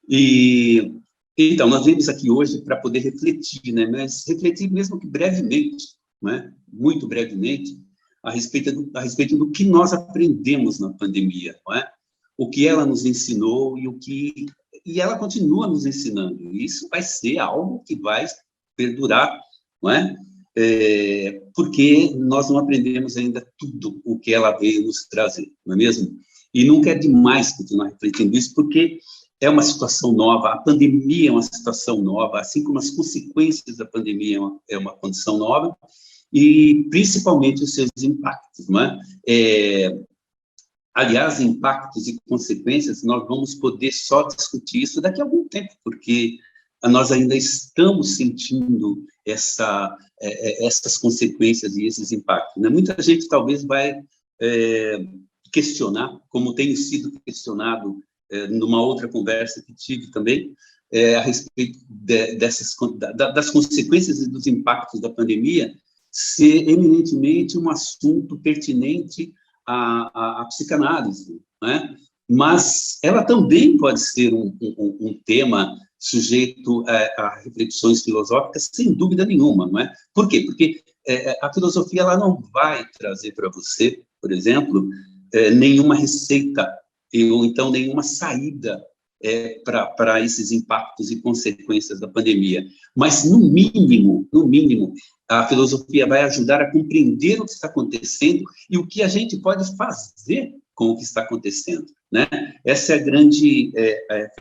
E, então, nós viemos aqui hoje para poder refletir, né? Mas refletir mesmo que brevemente, né? Muito brevemente, a respeito do que nós aprendemos na pandemia, não é? O que ela nos ensinou e ela continua nos ensinando. Isso vai ser algo que vai perdurar, não é? Porque nós não aprendemos ainda tudo o que ela veio nos trazer, não é mesmo? E nunca é demais continuar refletindo isso, porque é uma situação nova, a pandemia é uma situação nova, assim como as consequências da pandemia é uma condição nova, e principalmente os seus impactos, não é? Aliás, impactos e consequências, nós vamos poder só discutir isso daqui a algum tempo, porque nós ainda estamos sentindo essas consequências e esses impactos, né? Muita gente talvez vai questionar, como tem sido questionado numa outra conversa que tive também, a respeito das consequências e dos impactos da pandemia, ser eminentemente um assunto pertinente à psicanálise, né? Mas ela também pode ser um tema sujeito a reflexões filosóficas, sem dúvida nenhuma, não é? Por quê? Porque a filosofia ela não vai trazer para você, por exemplo, nenhuma receita ou então nenhuma saída para esses impactos e consequências da pandemia. Mas, no mínimo, a filosofia vai ajudar a compreender o que está acontecendo e o que a gente pode fazer com o que está acontecendo, né? Essa é a grande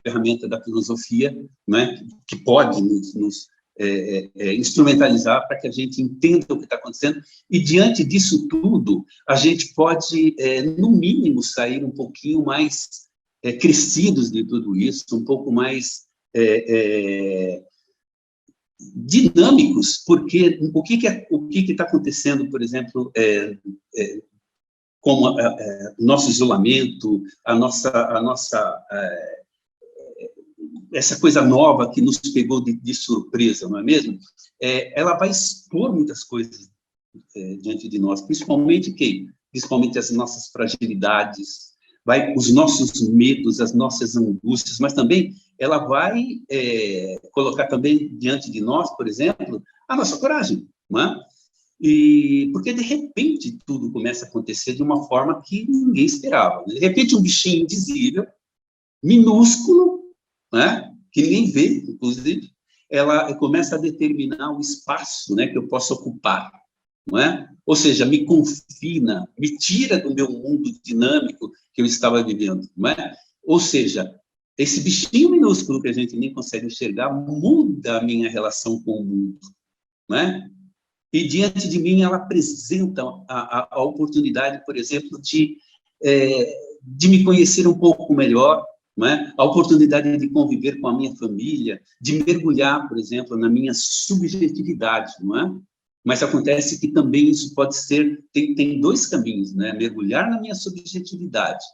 ferramenta da filosofia, né? Que pode nos instrumentalizar para que a gente entenda o que está acontecendo, e diante disso tudo, a gente pode, no mínimo, sair um pouquinho mais crescidos de tudo isso, um pouco mais dinâmicos, porque o que está acontecendo, por exemplo, como o nosso isolamento, essa coisa nova que nos pegou de surpresa, não é mesmo? Ela vai expor muitas coisas diante de nós, principalmente as nossas fragilidades, os nossos medos, as nossas angústias, mas também ela vai colocar também diante de nós, por exemplo, a nossa coragem, não é? E porque de repente tudo começa a acontecer de uma forma que ninguém esperava. De repente um bichinho invisível, minúsculo, né, que ninguém vê, inclusive, ela começa a determinar o espaço, né, que eu posso ocupar, não é? Ou seja, me confina, me tira do meu mundo dinâmico que eu estava vivendo, não é? Ou seja, esse bichinho minúsculo que a gente nem consegue enxergar muda a minha relação com o mundo, não é? E diante de mim ela apresenta a oportunidade, por exemplo, de me conhecer um pouco melhor, não é? A oportunidade de conviver com a minha família, de mergulhar, por exemplo, na minha subjetividade, não é? Mas acontece que também isso pode ser, tem dois caminhos, né? Mergulhar na minha subjetividade,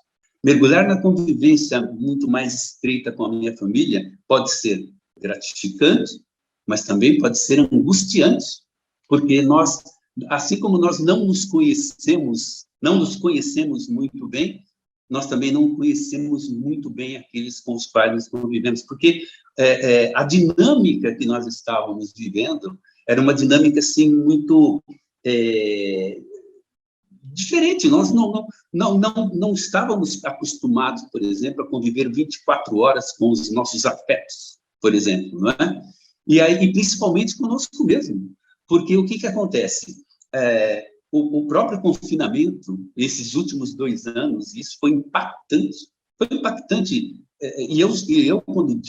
mergulhar na convivência muito mais estreita com a minha família, pode ser gratificante, mas também pode ser angustiante, porque nós, assim como nós não nos conhecemos muito bem, nós também não conhecemos muito bem aqueles com os quais nós convivemos, porque a dinâmica que nós estávamos vivendo era uma dinâmica, assim, muito diferente. Nós não estávamos acostumados, por exemplo, a conviver 24 horas com os nossos afetos, por exemplo, não é? E principalmente conosco mesmo, porque o que acontece? O próprio confinamento, esses últimos 2 anos, isso foi impactante, e eu quando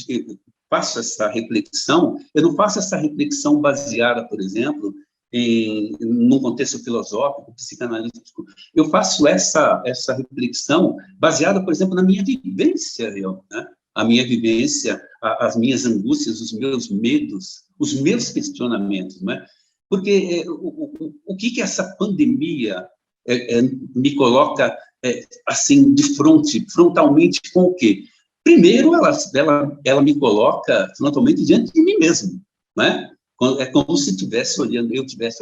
faço essa reflexão, eu não faço essa reflexão baseada, por exemplo, num contexto filosófico, psicanalítico, eu faço essa reflexão baseada, por exemplo, na minha vivência, né? A minha vivência, as minhas angústias, os meus medos, os meus questionamentos, não é? Porque o que essa pandemia me coloca assim de frontalmente com o quê? Primeiro, ela me coloca frontalmente diante de mim mesmo, né? É como se eu estivesse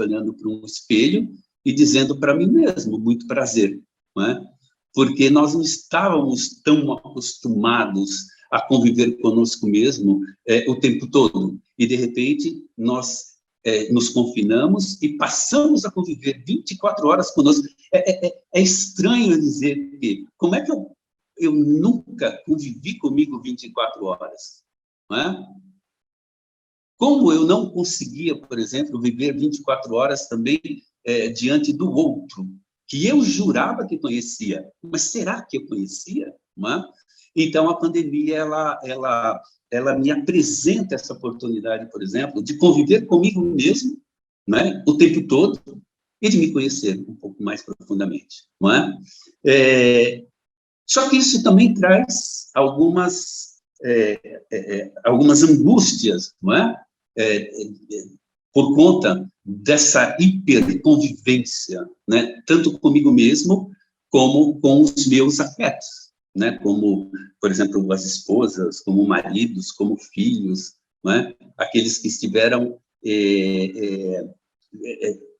olhando para um espelho e dizendo para mim mesmo, muito prazer, não é? Porque nós não estávamos tão acostumados a conviver conosco mesmo o tempo todo. E, de repente, nós nos confinamos e passamos a conviver 24 horas conosco. É estranho dizer que, como é que eu nunca convivi comigo 24 horas? Não é? Como eu não conseguia, por exemplo, viver 24 horas também diante do outro, que eu jurava que conhecia, mas será que eu conhecia? Não é? Então, a pandemia, ela me apresenta essa oportunidade, por exemplo, de conviver comigo mesmo, né, o tempo todo, e de me conhecer um pouco mais profundamente, não é? Só que isso também traz algumas angústias, não é? Por conta dessa hiperconvivência, né? Tanto comigo mesmo, como com os meus afetos, né? Como, por exemplo, as esposas, como maridos, como filhos, não é? Aqueles que estiveram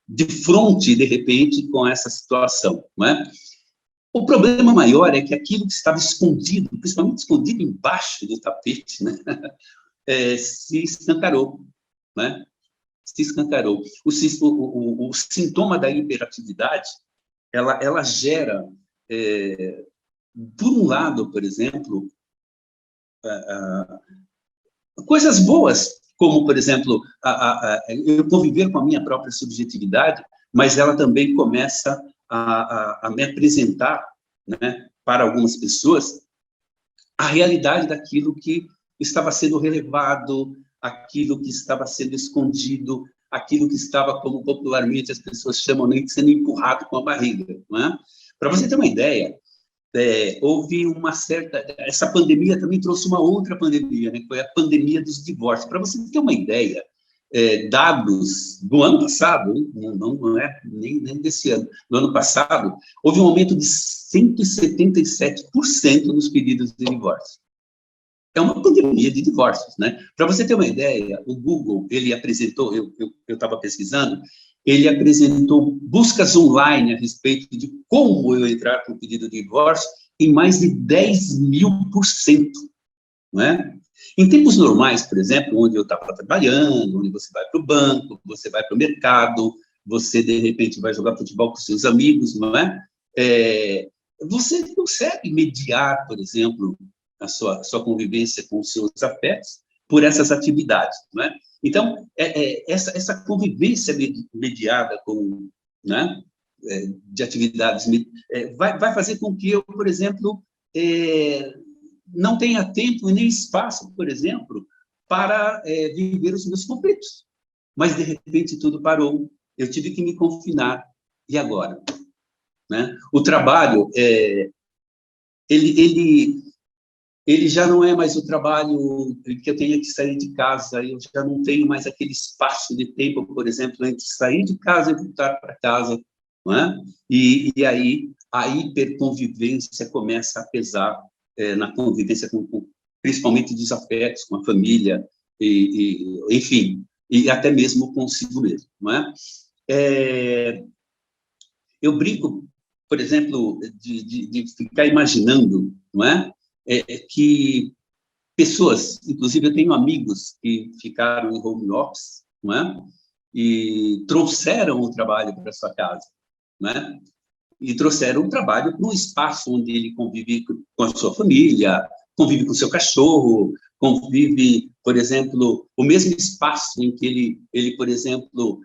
de frente, de repente, com essa situação, não é? O problema maior é que aquilo que estava escondido, principalmente escondido embaixo do tapete, né? Se escancarou, né? Se escancarou. O sintoma da hiperatividade, ela gera, por um lado, por exemplo, coisas boas, como, por exemplo, eu conviver com a minha própria subjetividade, mas ela também começa a me apresentar, né, para algumas pessoas, a realidade daquilo que estava sendo relevado, aquilo que estava sendo escondido, aquilo que estava, como popularmente as pessoas chamam, nem sendo empurrado com a barriga. Não é? Para você ter uma ideia, houve uma certa... Essa pandemia também trouxe uma outra pandemia, né? Foi a pandemia dos divórcios. Para você ter uma ideia, dados do ano passado, não é nem desse ano, do ano passado, houve um aumento de 177% nos pedidos de divórcio. É uma pandemia de divórcios, né? Para você ter uma ideia, o Google, ele apresentou, eu estava pesquisando, ele apresentou buscas online a respeito de como eu entrar com o pedido de divórcio em mais de 10.000%, não é? Em tempos normais, por exemplo, onde eu estava trabalhando, onde você vai para o banco, você vai para o mercado, você, de repente, vai jogar futebol com seus amigos, não é? Você consegue mediar, por exemplo, a sua convivência com os seus afetos por essas atividades, não é? Então, essa convivência mediada com, né, de atividades, vai fazer com que eu, por exemplo, não tenha tempo e nem espaço, por exemplo, para viver os meus conflitos. Mas, de repente, tudo parou, eu tive que me confinar, e agora? Né? O trabalho, ele já não é mais o trabalho que eu tenha que sair de casa, eu já não tenho mais aquele espaço de tempo, por exemplo, entre sair de casa e voltar para casa, não é? E aí a hiperconvivência começa a pesar na convivência principalmente dos afetos, com a família, enfim, e até mesmo consigo mesmo, não é? Eu brinco, por exemplo, de ficar imaginando, não é? Que pessoas, inclusive eu tenho amigos que ficaram em home office, não é? E trouxeram o trabalho para sua casa, não é? E trouxeram o trabalho para um espaço onde ele convive com a sua família, convive com o seu cachorro, convive, por exemplo, o mesmo espaço em que ele por exemplo,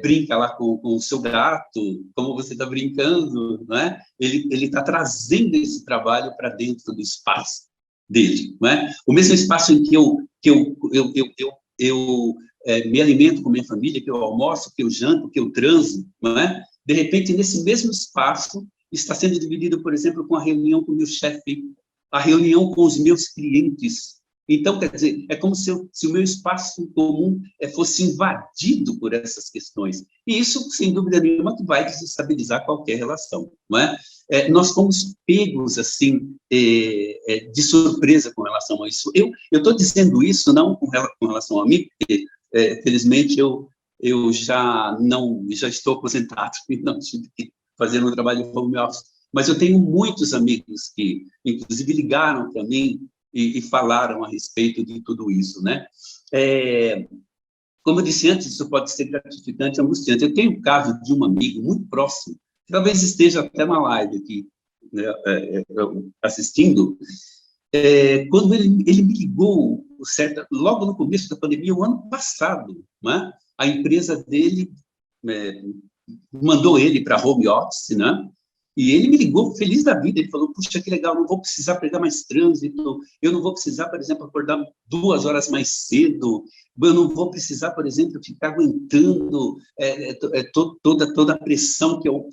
brinca lá com o seu gato, como você está brincando, não é? Ele está trazendo esse trabalho para dentro do espaço dele, não é? O mesmo espaço em que eu me alimento com minha família, que eu almoço, que eu janto, que eu transo, não é? De repente, nesse mesmo espaço, está sendo dividido, por exemplo, com a reunião com o meu chefe, a reunião com os meus clientes. Então, quer dizer, é como se o meu espaço comum fosse invadido por essas questões. E isso, sem dúvida nenhuma, que vai desestabilizar qualquer relação, não é? Nós fomos pegos, assim, de surpresa com relação a isso. Eu estou dizendo isso não com relação a mim, porque, felizmente, eu já estou aposentado e não tive que fazer um trabalho home office, mas eu tenho muitos amigos que, inclusive, ligaram para mim e falaram a respeito de tudo isso, né? Como eu disse antes, isso pode ser gratificante e angustiante. Eu tenho o caso de um amigo muito próximo, que talvez esteja até na live aqui, né, assistindo, quando ele me ligou, logo no começo da pandemia, o ano passado, né, a empresa dele mandou ele para home office, né? E ele me ligou feliz da vida, ele falou, puxa, que legal, não vou precisar pegar mais trânsito, eu não vou precisar, por exemplo, acordar 2 horas mais cedo, eu não vou precisar, por exemplo, ficar aguentando toda a pressão que eu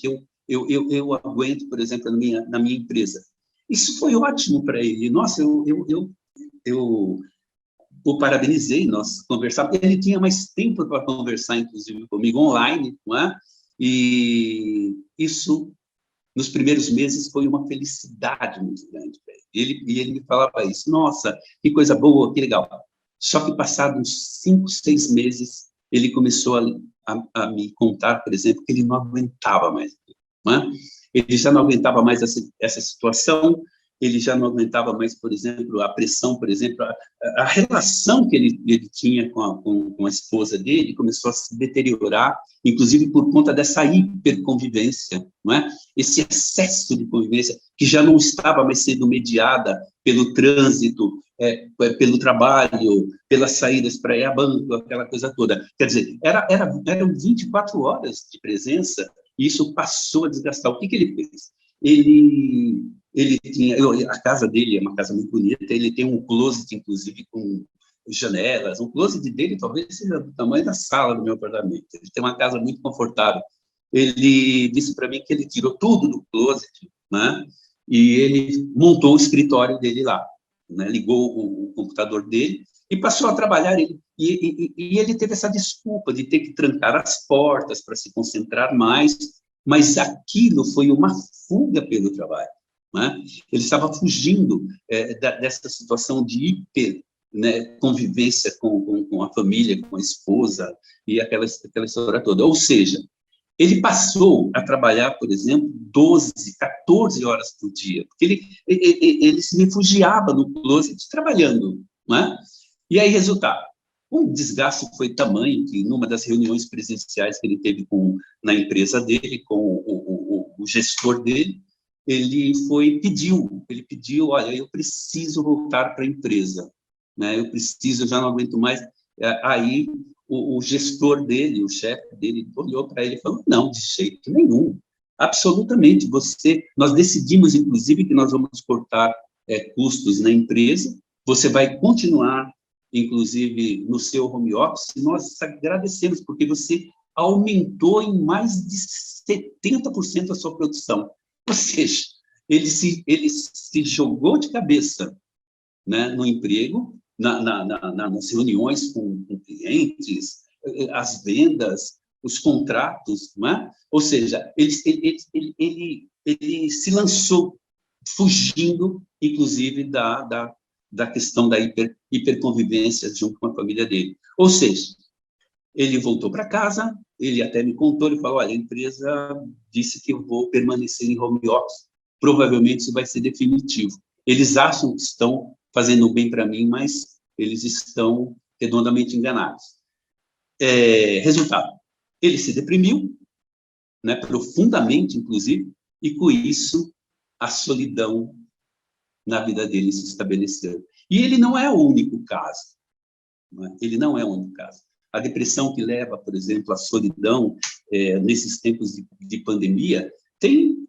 aguento, por exemplo, na minha empresa. Isso foi ótimo para ele. Nossa, eu o parabenizei, nós conversávamos, ele tinha mais tempo para conversar, inclusive, comigo online, não é? E isso, nos primeiros meses, foi uma felicidade muito grande para ele. Ele me falava isso, nossa, que coisa boa, que legal. Só que passados uns 5, 6 meses, ele começou a me contar, por exemplo, que ele não aguentava mais, não é? Ele já não aguentava mais essa situação, ele já não aguentava mais, por exemplo, a pressão, por exemplo, a relação que ele tinha com a esposa dele começou a se deteriorar, inclusive por conta dessa hiperconvivência, não é? Esse excesso de convivência que já não estava mais sendo mediada pelo trânsito, pelo trabalho, pelas saídas para ir a banco, aquela coisa toda. Quer dizer, eram 24 horas de presença e isso passou a desgastar. O que ele fez? Ele tinha, a casa dele é uma casa muito bonita, ele tem um closet, inclusive, com janelas, um closet dele talvez seja do tamanho da sala do meu apartamento, ele tem uma casa muito confortável. Ele disse para mim que ele tirou tudo do closet, né, e ele montou o escritório dele lá, né, ligou o computador dele e passou a trabalhar, e ele teve essa desculpa de ter que trancar as portas para se concentrar mais, mas aquilo foi uma fuga pelo trabalho. Né? Ele estava fugindo dessa situação de hiper, né, convivência com a família, com a esposa, e aquela história toda. Ou seja, ele passou a trabalhar, por exemplo, 12, 14 horas por dia, porque ele se refugiava no closet trabalhando. Né? E aí, resultado, o desgaste foi tamanho que, numa das reuniões presenciais que ele teve na empresa dele, com o gestor dele, ele pediu, olha, eu preciso voltar para a empresa, né? Eu já não aguento mais. Aí o gestor dele, o chefe dele, olhou para ele e falou, não, de jeito nenhum, absolutamente, nós decidimos, inclusive, que nós vamos cortar custos na empresa, você vai continuar, inclusive, no seu home office, e nós agradecemos, porque você aumentou em mais de 70% a sua produção. Ou seja, ele se jogou de cabeça, né, no emprego, nas reuniões com clientes, as vendas, os contratos, né? Ou seja, ele se lançou fugindo, inclusive, da questão da hiperconvivência junto com a família dele. Ou seja, ele voltou para casa, ele até me contou, ele falou, olha, a empresa disse que eu vou permanecer em home office, provavelmente isso vai ser definitivo. Eles acham que estão fazendo bem para mim, mas eles estão redondamente enganados. Resultado, ele se deprimiu, né, profundamente, inclusive, e com isso a solidão na vida dele se estabeleceu. E ele não é o único caso. Né? Ele não é o único caso. A depressão que leva, por exemplo, à solidão nesses tempos de pandemia tem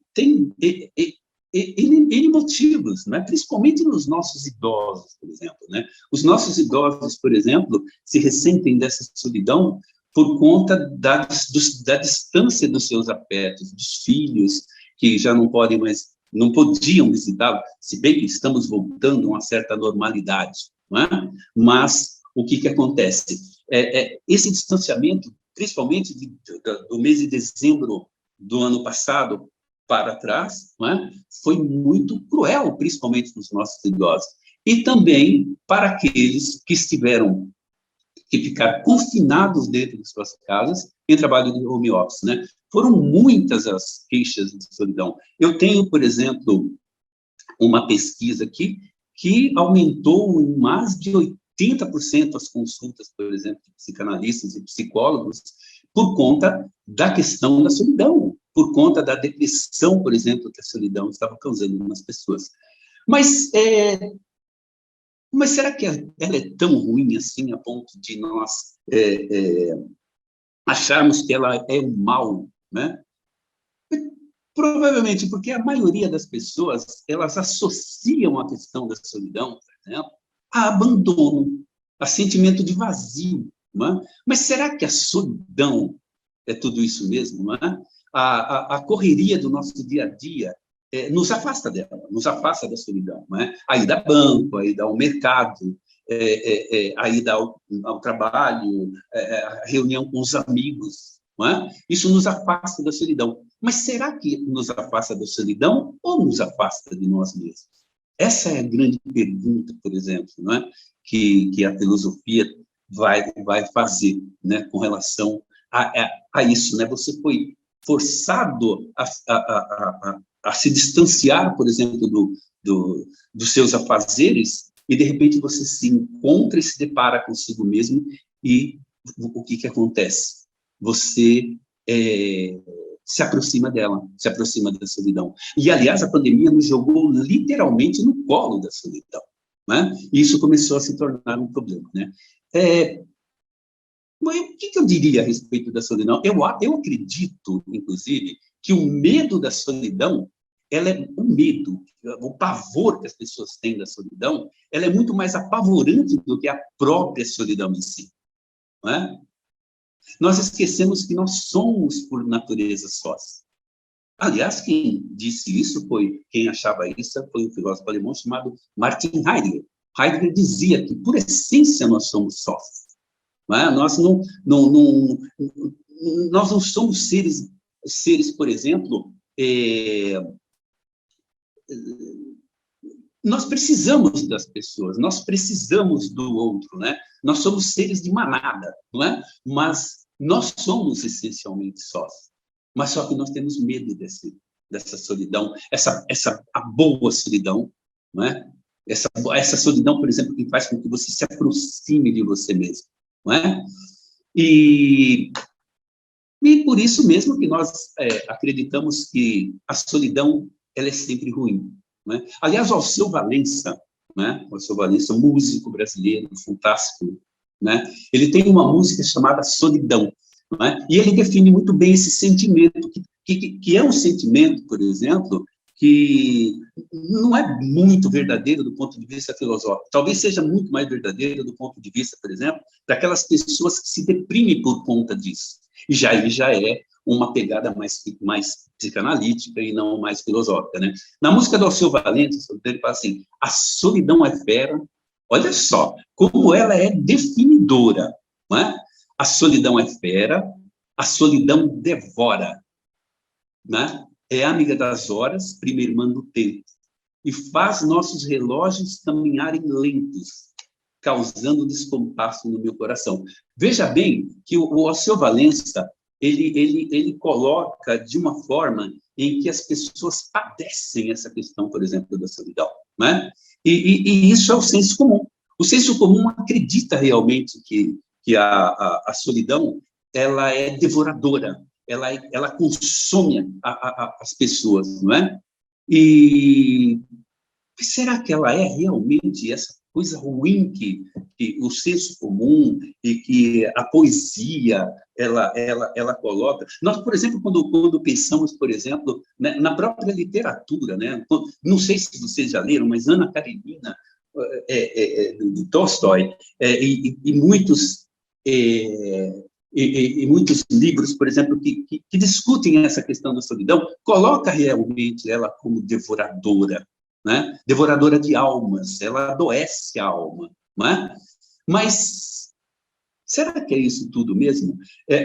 N motivos, né? Principalmente nos nossos idosos, por exemplo. Né? Os nossos idosos, por exemplo, se ressentem dessa solidão por conta da distância dos seus afetos, dos filhos, que já não podem mais, não podiam visitá-lo, se bem que estamos voltando a uma certa normalidade. Não é? Mas o que acontece? Esse distanciamento, principalmente do mês de dezembro do ano passado para trás, não é? Foi muito cruel, principalmente nos nossos idosos. E também para aqueles que tiveram que ficar confinados dentro de suas casas em trabalho de home office. Né? Foram muitas as queixas de solidão. Eu tenho, por exemplo, uma pesquisa aqui que aumentou em mais de 80% as consultas, por exemplo, de psicanalistas e psicólogos, por conta da questão da solidão, por conta da depressão, por exemplo, que a solidão estava causando nas pessoas. Mas será que ela é tão ruim assim, a ponto de nós acharmos que ela é um mal, né? Provavelmente porque a maioria das pessoas, elas associam a questão da solidão, por exemplo, a abandono, a sentimento de vazio, não é? Mas será que a solidão é tudo isso mesmo, não é? A correria do nosso dia a dia nos afasta dela, nos afasta da solidão, não é? A ida ao banco, a ida ao mercado, a ida ao trabalho, a reunião com os amigos, não é? Isso nos afasta da solidão. Mas será que nos afasta da solidão ou nos afasta de nós mesmos? Essa é a grande pergunta, por exemplo, não é? que a filosofia vai fazer, né, com relação a isso, né? Você foi forçado a se distanciar, por exemplo, dos seus afazeres, e de repente você se encontra e se depara consigo mesmo, e o que acontece? Você se aproxima dela, se aproxima da solidão. E, aliás, a pandemia nos jogou literalmente no colo da solidão, né? E isso começou a se tornar um problema, né? Mas o que eu diria a respeito da solidão? Eu acredito, inclusive, que o medo da solidão, o medo, o pavor que as pessoas têm da solidão, ela é muito mais apavorante do que a própria solidão em si, não é? Nós esquecemos que nós somos, por natureza, sós. Aliás, quem disse isso quem achava isso foi um filósofo alemão chamado Martin Heidegger. Heidegger dizia que, por essência, nós somos sós. Não é? Nós não somos seres, por exemplo, nós precisamos das pessoas, nós precisamos do outro, né? Nós somos seres de manada, não é? Mas nós somos essencialmente sós. Mas só que nós temos medo dessa solidão, a boa solidão, não é? Essa solidão, por exemplo, que faz com que você se aproxime de você mesmo, não é? E por isso mesmo que nós acreditamos que a solidão ela é sempre ruim. Né? Aliás, o Alceu Valença, né? O Alceu Valença, músico brasileiro, fantástico, né? Ele tem uma música chamada Solidão, né? E ele define muito bem esse sentimento, que é um sentimento, por exemplo, que não é muito verdadeiro do ponto de vista filosófico, talvez seja muito mais verdadeiro do ponto de vista, por exemplo, daquelas pessoas que se deprimem por conta disso. E já é uma pegada mais psicanalítica e não mais filosófica, né? Na música do Alceu Valença, ele fala assim, a solidão é fera, olha só, como ela é definidora, não é? A solidão é fera, a solidão devora, né? É amiga das horas, primeiro irmã do tempo, e faz nossos relógios caminharem lentos, causando descompasso no meu coração. Veja bem que o Alceu Valença, ele coloca de uma forma em que as pessoas padecem essa questão, por exemplo, da solidão, né? E isso é o senso comum. O senso comum acredita realmente que a solidão ela é devoradora, ela consome as pessoas, não é? E será que ela é realmente essa coisa ruim que o senso comum e que a poesia ela coloca? Nós, por exemplo, quando pensamos, por exemplo, né, na própria literatura, né? Não sei se vocês já leram, mas Ana Karenina, de Tolstói, e muitos muitos livros, por exemplo, que discutem essa questão da solidão, coloca realmente ela como devoradora, né? Devoradora de almas, ela adoece a alma, né? Mas será que é isso tudo mesmo?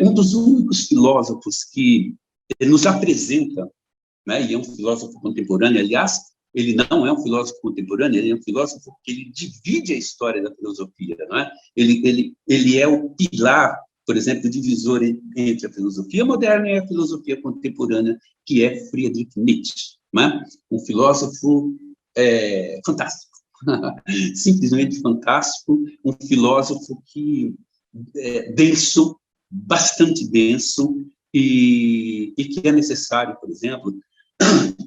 Um dos únicos filósofos que nos apresenta, né? E é um filósofo contemporâneo, aliás, ele não é um filósofo contemporâneo, ele é um filósofo que ele divide a história da filosofia, não é? Ele é o pilar, por exemplo, divisor entre a filosofia moderna e a filosofia contemporânea, que é Friedrich Nietzsche, né? Um filósofo fantástico, simplesmente fantástico, um filósofo que denso, bastante denso, e que é necessário, por exemplo,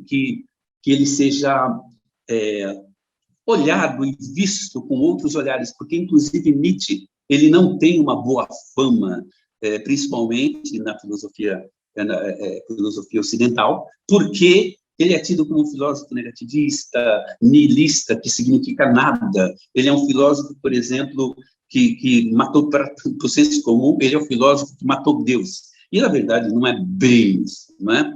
que ele seja olhado e visto com outros olhares, porque, inclusive, Nietzsche, ele não tem uma boa fama, principalmente na filosofia ocidental, porque ele é tido como um filósofo negativista, nihilista, que significa nada. Ele é um filósofo, por exemplo, que matou, para o senso comum, ele é o filósofo que matou Deus. E, na verdade, não é bem isso, não é?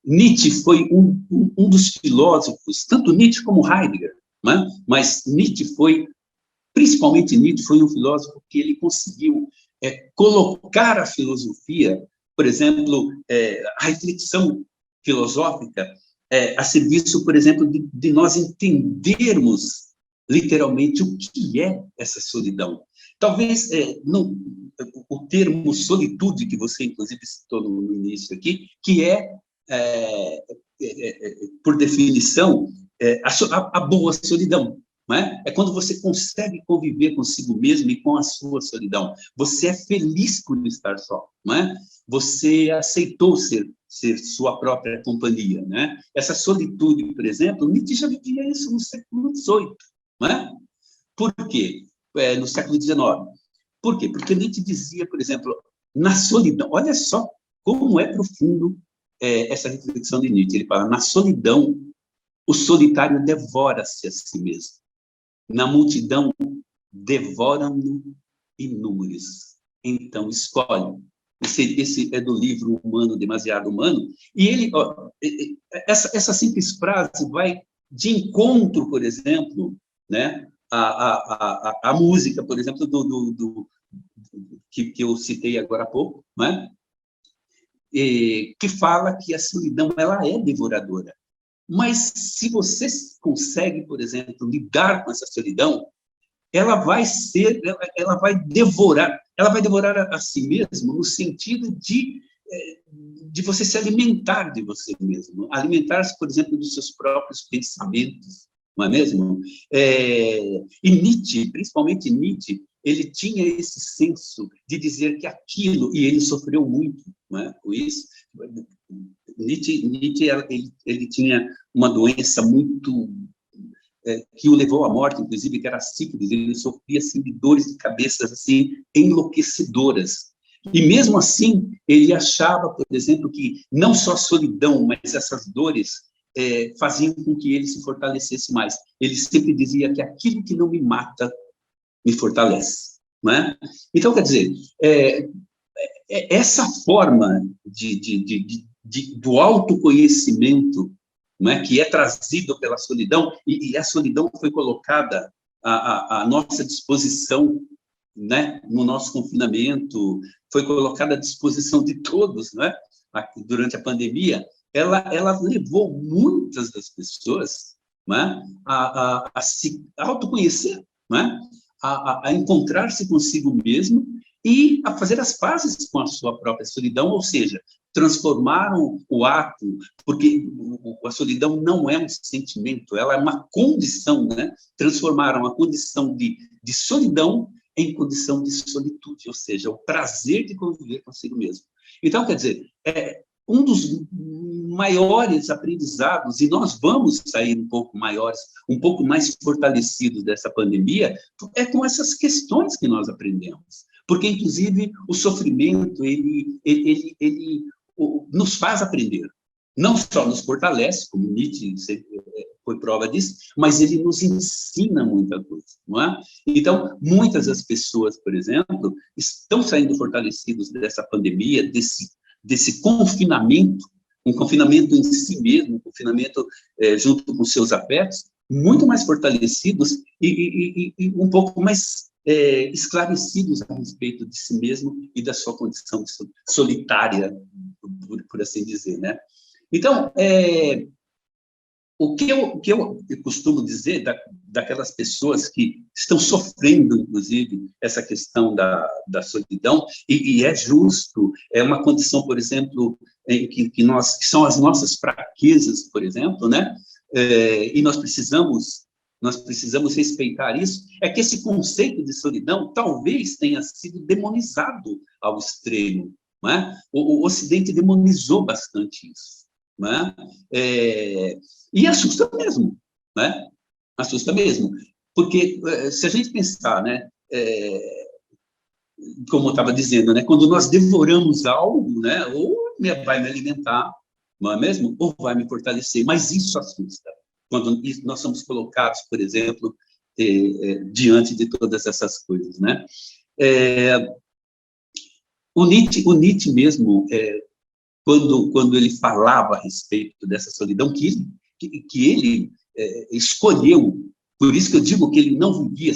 Nietzsche foi um dos filósofos, tanto Nietzsche como Heidegger, né? Mas principalmente Nietzsche, foi um filósofo que ele conseguiu colocar a filosofia, por exemplo, a reflexão filosófica, a serviço, por exemplo, de nós entendermos literalmente o que é essa solidão. Talvez o termo solitude, que você, inclusive, citou no início aqui, que por definição, a boa solidão. Não é? É quando você consegue conviver consigo mesmo e com a sua solidão. Você é feliz por estar só. Não é? Você aceitou ser sua própria companhia. Né? Essa solitude, por exemplo, Nietzsche já vivia isso no século XVIII. Não é? Por quê? No século XIX. Por quê? Porque Nietzsche dizia, por exemplo, na solidão, olha só como é profundo essa reflexão de Nietzsche. Ele fala, na solidão, o solitário devora-se a si mesmo. Na multidão, devoram-no inúmeros. Então, escolhe. Esse é do livro Humano, Demasiado Humano. E ele, essa simples frase vai de encontro, por exemplo, né, a música, por exemplo, que eu citei agora há pouco, né, que fala que a solidão ela é devoradora. Mas se você consegue, por exemplo, lidar com essa solidão, ela vai devorar a si mesmo no sentido de você se alimentar de você mesmo, alimentar-se, por exemplo, dos seus próprios pensamentos, não é mesmo? E Nietzsche, principalmente Nietzsche, ele tinha esse senso de dizer que aquilo, e ele sofreu muito, não é, com isso. Nietzsche ele tinha uma doença muito que o levou à morte, inclusive, que era a sífilis. Ele sofria assim, de dores de cabeça assim, enlouquecedoras. E mesmo assim, ele achava, por exemplo, que não só a solidão, mas essas dores faziam com que ele se fortalecesse mais. Ele sempre dizia que aquilo que não me mata me fortalece. Não é? Então, quer dizer, essa forma do autoconhecimento, né, que é trazido pela solidão, e a solidão foi colocada à nossa disposição, né, no nosso confinamento, foi colocada à disposição de todos, né, durante a pandemia, ela levou muitas das pessoas, né, a se autoconhecer, né, a encontrar-se consigo mesmo e a fazer as pazes com a sua própria solidão, ou seja, transformaram o ato, porque a solidão não é um sentimento, ela é uma condição, né? Transformaram a condição de solidão em condição de solitude, ou seja, o prazer de conviver consigo mesmo. Então, quer dizer, um dos maiores aprendizados, e nós vamos sair um pouco mais fortalecidos dessa pandemia, com essas questões que nós aprendemos. Porque, inclusive, o sofrimento, ele nos faz aprender. Não só nos fortalece, como Nietzsche foi prova disso, mas ele nos ensina muita coisa, não é? Então, muitas das pessoas, por exemplo, estão saindo fortalecidos dessa pandemia, desse confinamento, um confinamento em si mesmo, um confinamento junto com seus afetos, muito mais fortalecidos e um pouco mais esclarecidos a respeito de si mesmo e da sua condição solitária, por assim dizer, né? Então, o que eu costumo dizer daquelas pessoas que estão sofrendo, inclusive, essa questão da solidão, e é justo, é uma condição, por exemplo, que são as nossas fraquezas, por exemplo, né? e nós precisamos respeitar isso, é que esse conceito de solidão talvez tenha sido demonizado ao extremo, não é? O Ocidente demonizou bastante isso, não é? E assusta mesmo, não é? Assusta mesmo, porque se a gente pensar, né, como eu estava dizendo, né, quando nós devoramos algo, né, ou vai me alimentar, não é mesmo? Ou vai me fortalecer, mas isso assusta. Quando nós somos colocados, por exemplo, diante de todas essas coisas, né? O Nietzsche mesmo, quando ele falava a respeito dessa solidão, que ele escolheu, por isso que eu digo que ele não vivia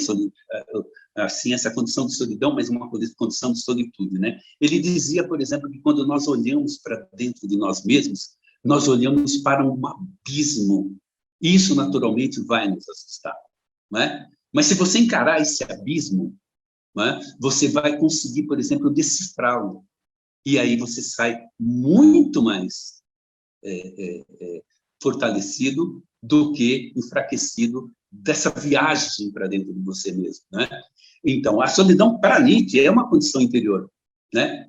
assim, essa condição de solidão, mas uma condição de solitude, né? Ele dizia, por exemplo, que quando nós olhamos para dentro de nós mesmos, nós olhamos para um abismo. Isso, naturalmente, vai nos assustar, não é? Mas se você encarar esse abismo, não é? Você vai conseguir, por exemplo, decifrá-lo. E aí você sai muito mais fortalecido do que enfraquecido dessa viagem para dentro de você mesmo, né? Então, a solidão, para Nietzsche, é uma condição interior, né?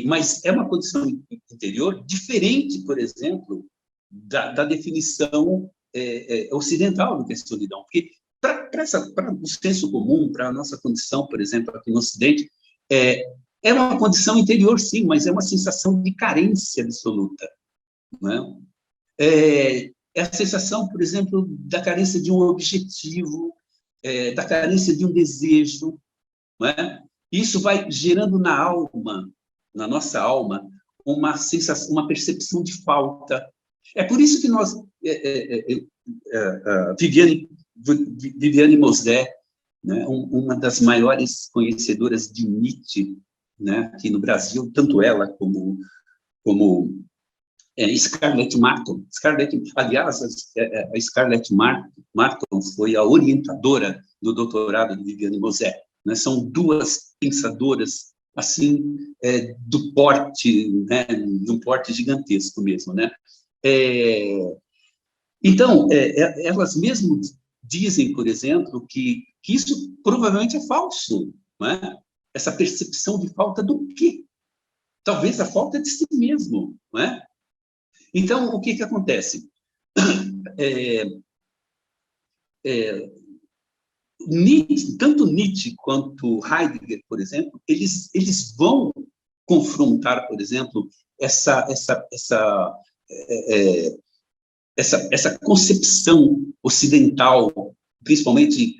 Mas é uma condição interior diferente, por exemplo, da definição ocidental do que é solidão. Porque, para o senso comum, para a nossa condição, por exemplo, aqui no Ocidente, é uma condição interior, sim, mas é uma sensação de carência absoluta, não é? É a sensação, por exemplo, da carência de um objetivo, da carência de um desejo, não é? Isso vai gerando na alma, na nossa alma, uma sensação, uma percepção de falta. É por isso que nós, Viviane Mosé, né, uma das maiores conhecedoras de Nietzsche, né, aqui no Brasil, tanto ela como Scarlett Martin. Aliás, a Scarlett Martin foi a orientadora do doutorado de Viviane Mosé. Né? São duas pensadoras assim do porte, né, de um porte gigantesco mesmo, né? Então, elas mesmo dizem, por exemplo, que isso provavelmente é falso, não é? Essa percepção de falta do quê? Talvez a falta de si mesmo, não é? Então, o que acontece? Tanto Nietzsche quanto Heidegger, por exemplo, eles vão confrontar, por exemplo, essa concepção ocidental, principalmente,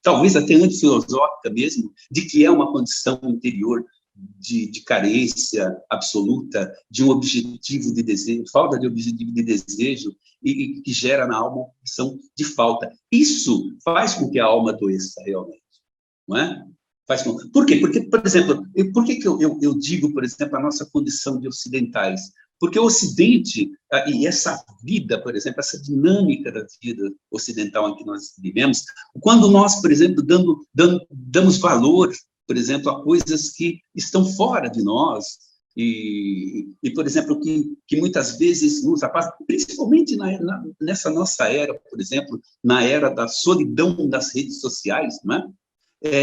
talvez até antifilosófica mesmo, de que é uma condição interior de carência absoluta, de um objetivo de desejo, falta de objetivo de desejo, e que gera na alma uma condição de falta. Isso faz com que a alma adoeça realmente, não é? Por quê? Porque, por exemplo, por que eu digo, por exemplo, a nossa condição de ocidentais? Porque o Ocidente, e essa vida, por exemplo, essa dinâmica da vida ocidental em que nós vivemos, quando nós, por exemplo, damos valor, por exemplo, a coisas que estão fora de nós, e por exemplo, que muitas vezes nos afastam, principalmente nessa nossa era, por exemplo, na era da solidão das redes sociais, não é?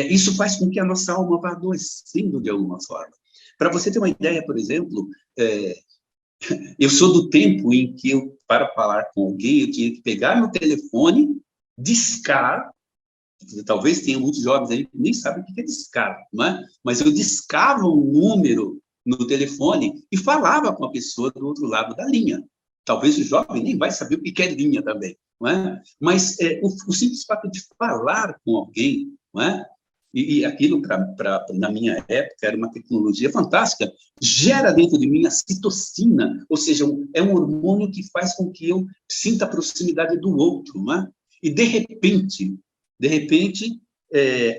Isso faz com que a nossa alma vá adoecendo de alguma forma. Para você ter uma ideia, por exemplo, eu sou do tempo em que para falar com alguém, eu tinha que pegar meu telefone, discar. Talvez tenha muitos jovens aí que nem sabem o que é discar, não é? Mas eu discava um número no telefone e falava com a pessoa do outro lado da linha. Talvez o jovem nem vai saber o que é linha também, não é? Mas o simples fato de falar com alguém, não é? E aquilo, na minha época, era uma tecnologia fantástica, gera dentro de mim a citocina, ou seja, é um hormônio que faz com que eu sinta a proximidade do outro, não é? E, de repente,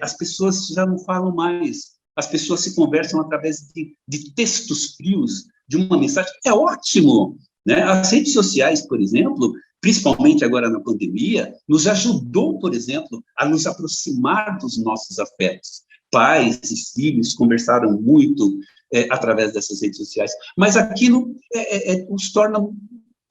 as pessoas já não falam mais, as pessoas se conversam através de textos frios, de uma mensagem. É ótimo, né? As redes sociais, por exemplo, principalmente agora na pandemia, nos ajudou, por exemplo, a nos aproximar dos nossos afetos. Pais e filhos conversaram muito através dessas redes sociais, mas aquilo os torna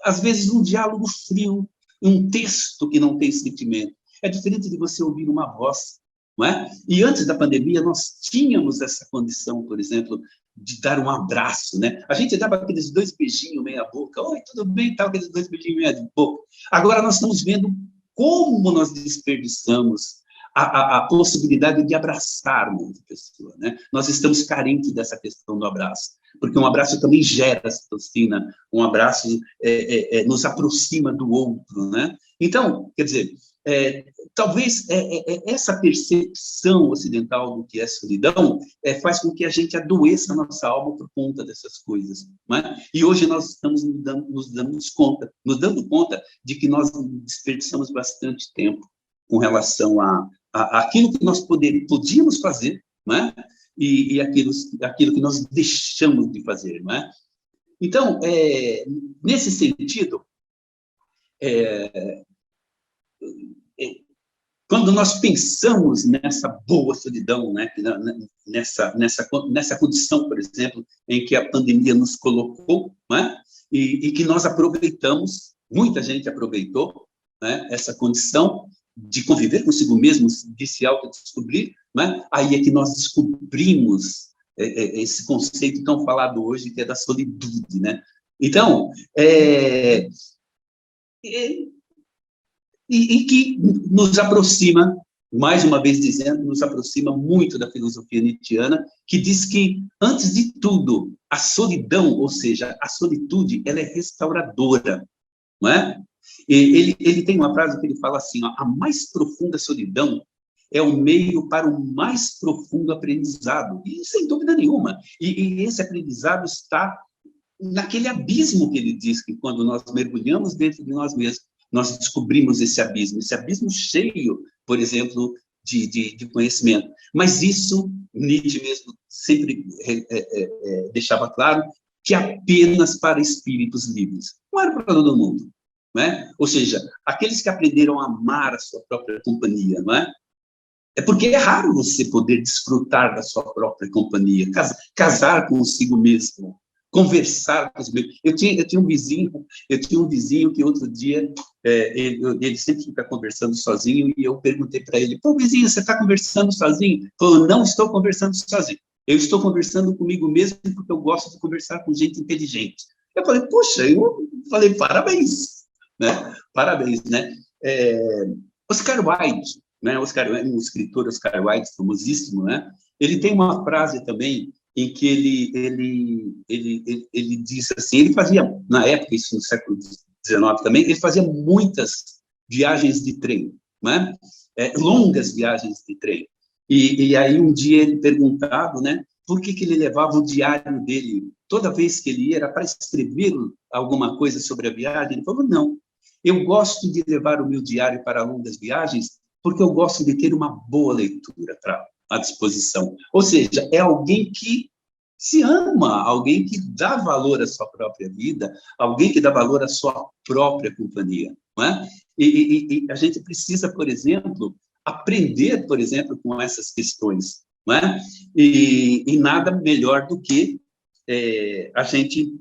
às vezes, um diálogo frio, um texto que não tem sentimento. É diferente de você ouvir uma voz, não é? E antes da pandemia, nós tínhamos essa condição, por exemplo, de dar um abraço, né? A gente dava aqueles 2 beijinhos meia boca, oi, tudo bem, tal, aqueles 2 beijinhos meia boca. Agora nós estamos vendo como nós desperdiçamos a possibilidade de abraçarmos a pessoa, né? Nós estamos carentes dessa questão do abraço, porque um abraço também gera citocina, um abraço nos aproxima do outro, né? Então, quer dizer, talvez essa percepção ocidental do que é solidão faz com que a gente adoeça a nossa alma por conta dessas coisas, né? E hoje nós estamos nos dando conta de que nós desperdiçamos bastante tempo com relação a aquilo que nós podíamos fazer, né? E aquilo que nós deixamos de fazer, né? Então, nesse sentido, quando nós pensamos nessa boa solidão, né, nessa condição, por exemplo, em que a pandemia nos colocou, né, e que nós aproveitamos, muita gente aproveitou, né, essa condição de conviver consigo mesmo, de se autodescobrir, né, aí é que nós descobrimos esse conceito tão falado hoje, que é da solitude, né? Então, e que nos aproxima, mais uma vez dizendo, nos aproxima muito da filosofia nietzschiana, que diz que, antes de tudo, a solidão, ou seja, a solitude, ela é restauradora, não é? Ele tem uma frase que ele fala assim, ó, a mais profunda solidão é o meio para o mais profundo aprendizado, e sem dúvida nenhuma, e esse aprendizado está naquele abismo que ele diz, que quando nós mergulhamos dentro de nós mesmos, nós descobrimos esse abismo cheio, por exemplo, de conhecimento. Mas isso, Nietzsche mesmo sempre deixava claro, que apenas para espíritos livres. Não era para todo mundo, não é? Ou seja, aqueles que aprenderam a amar a sua própria companhia, não é? É porque é raro você poder desfrutar da sua própria companhia, casar consigo mesmo, conversar com os meus. Eu tinha um vizinho que outro dia ele sempre fica conversando sozinho, e eu perguntei para ele: pô, vizinho, você está conversando sozinho? Ele falou: não estou conversando sozinho, eu estou conversando comigo mesmo, porque eu gosto de conversar com gente inteligente. Eu falei: poxa, parabéns, né? Parabéns, né? Oscar Wilde, né? Um escritor, Oscar Wilde, famosíssimo, né? Ele tem uma frase também em que ele diz assim, ele fazia, na época, isso no século XIX também, ele fazia muitas viagens de trem, né? Longas viagens de trem. E aí, um dia, ele perguntado, né, por que ele levava o diário dele, toda vez que ele ia, era para escrever alguma coisa sobre a viagem. Ele falou: não, eu gosto de levar o meu diário para longas viagens porque eu gosto de ter uma boa leitura à disposição. Ou seja, é alguém que se ama, alguém que dá valor à sua própria vida, alguém que dá valor à sua própria companhia, não é? E a gente precisa, por exemplo, aprender, por exemplo, com essas questões, não é? E nada melhor do que a gente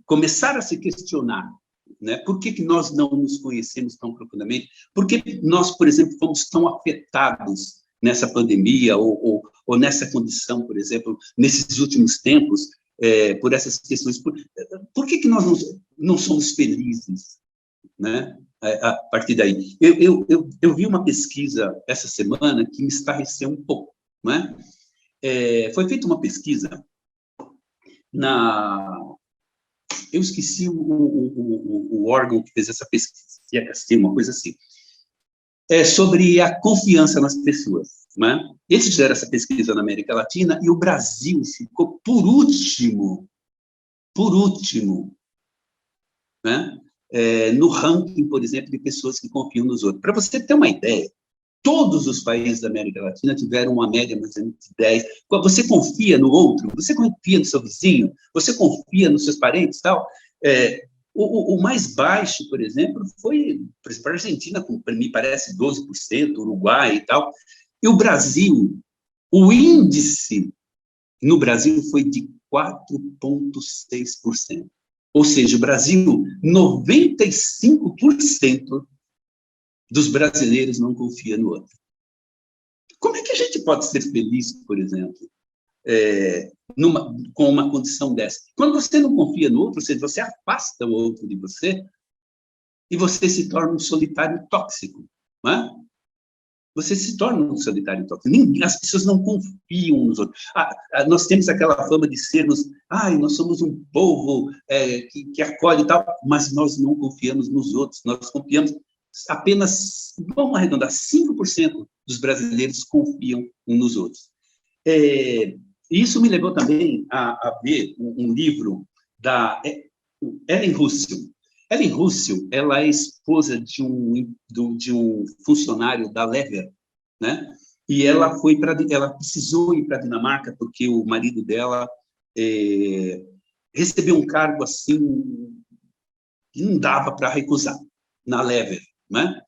começar a se questionar, né? Por que nós não nos conhecemos tão profundamente? Por que nós, por exemplo, fomos tão afetados nessa pandemia ou nessa condição, por exemplo, nesses últimos tempos, por essas questões? Por que nós não somos felizes, né? A partir daí. Eu vi uma pesquisa essa semana que me estarreceu um pouco, né? Foi feita uma pesquisa eu esqueci o órgão que fez essa pesquisa, uma coisa assim, sobre a confiança nas pessoas, né? Eles fizeram essa pesquisa na América Latina e o Brasil ficou por último, né? No ranking, por exemplo, de pessoas que confiam nos outros. Para você ter uma ideia, todos os países da América Latina tiveram uma média mais ou menos de 10. Você confia no outro? Você confia no seu vizinho? Você confia nos seus parentes? Tal? O mais baixo, por exemplo, foi, por exemplo, a Argentina, me parece 12%, Uruguai e tal. E o Brasil, o índice no Brasil foi de 4,6%. Ou seja, o Brasil, 95% dos brasileiros não confia no outro. Como é que a gente pode ser feliz, por exemplo, com uma condição dessa? Quando você não confia no outro, ou seja, você afasta o outro de você, e você se torna um solitário tóxico, não é? Você se torna um solitário tóxico. As pessoas não confiam nos outros. Nós temos aquela fama de sermos, nós somos um povo que acolhe e tal, mas nós não confiamos nos outros. Nós confiamos apenas, vamos arredondar, 5% dos brasileiros confiam uns nos outros. Isso me levou também a ver um livro da Ellen Russell. Ellen Russell, ela é esposa de um funcionário da Lever, né? E ela precisou ir para a Dinamarca porque o marido dela recebeu um cargo assim que não dava para recusar na Lever, né?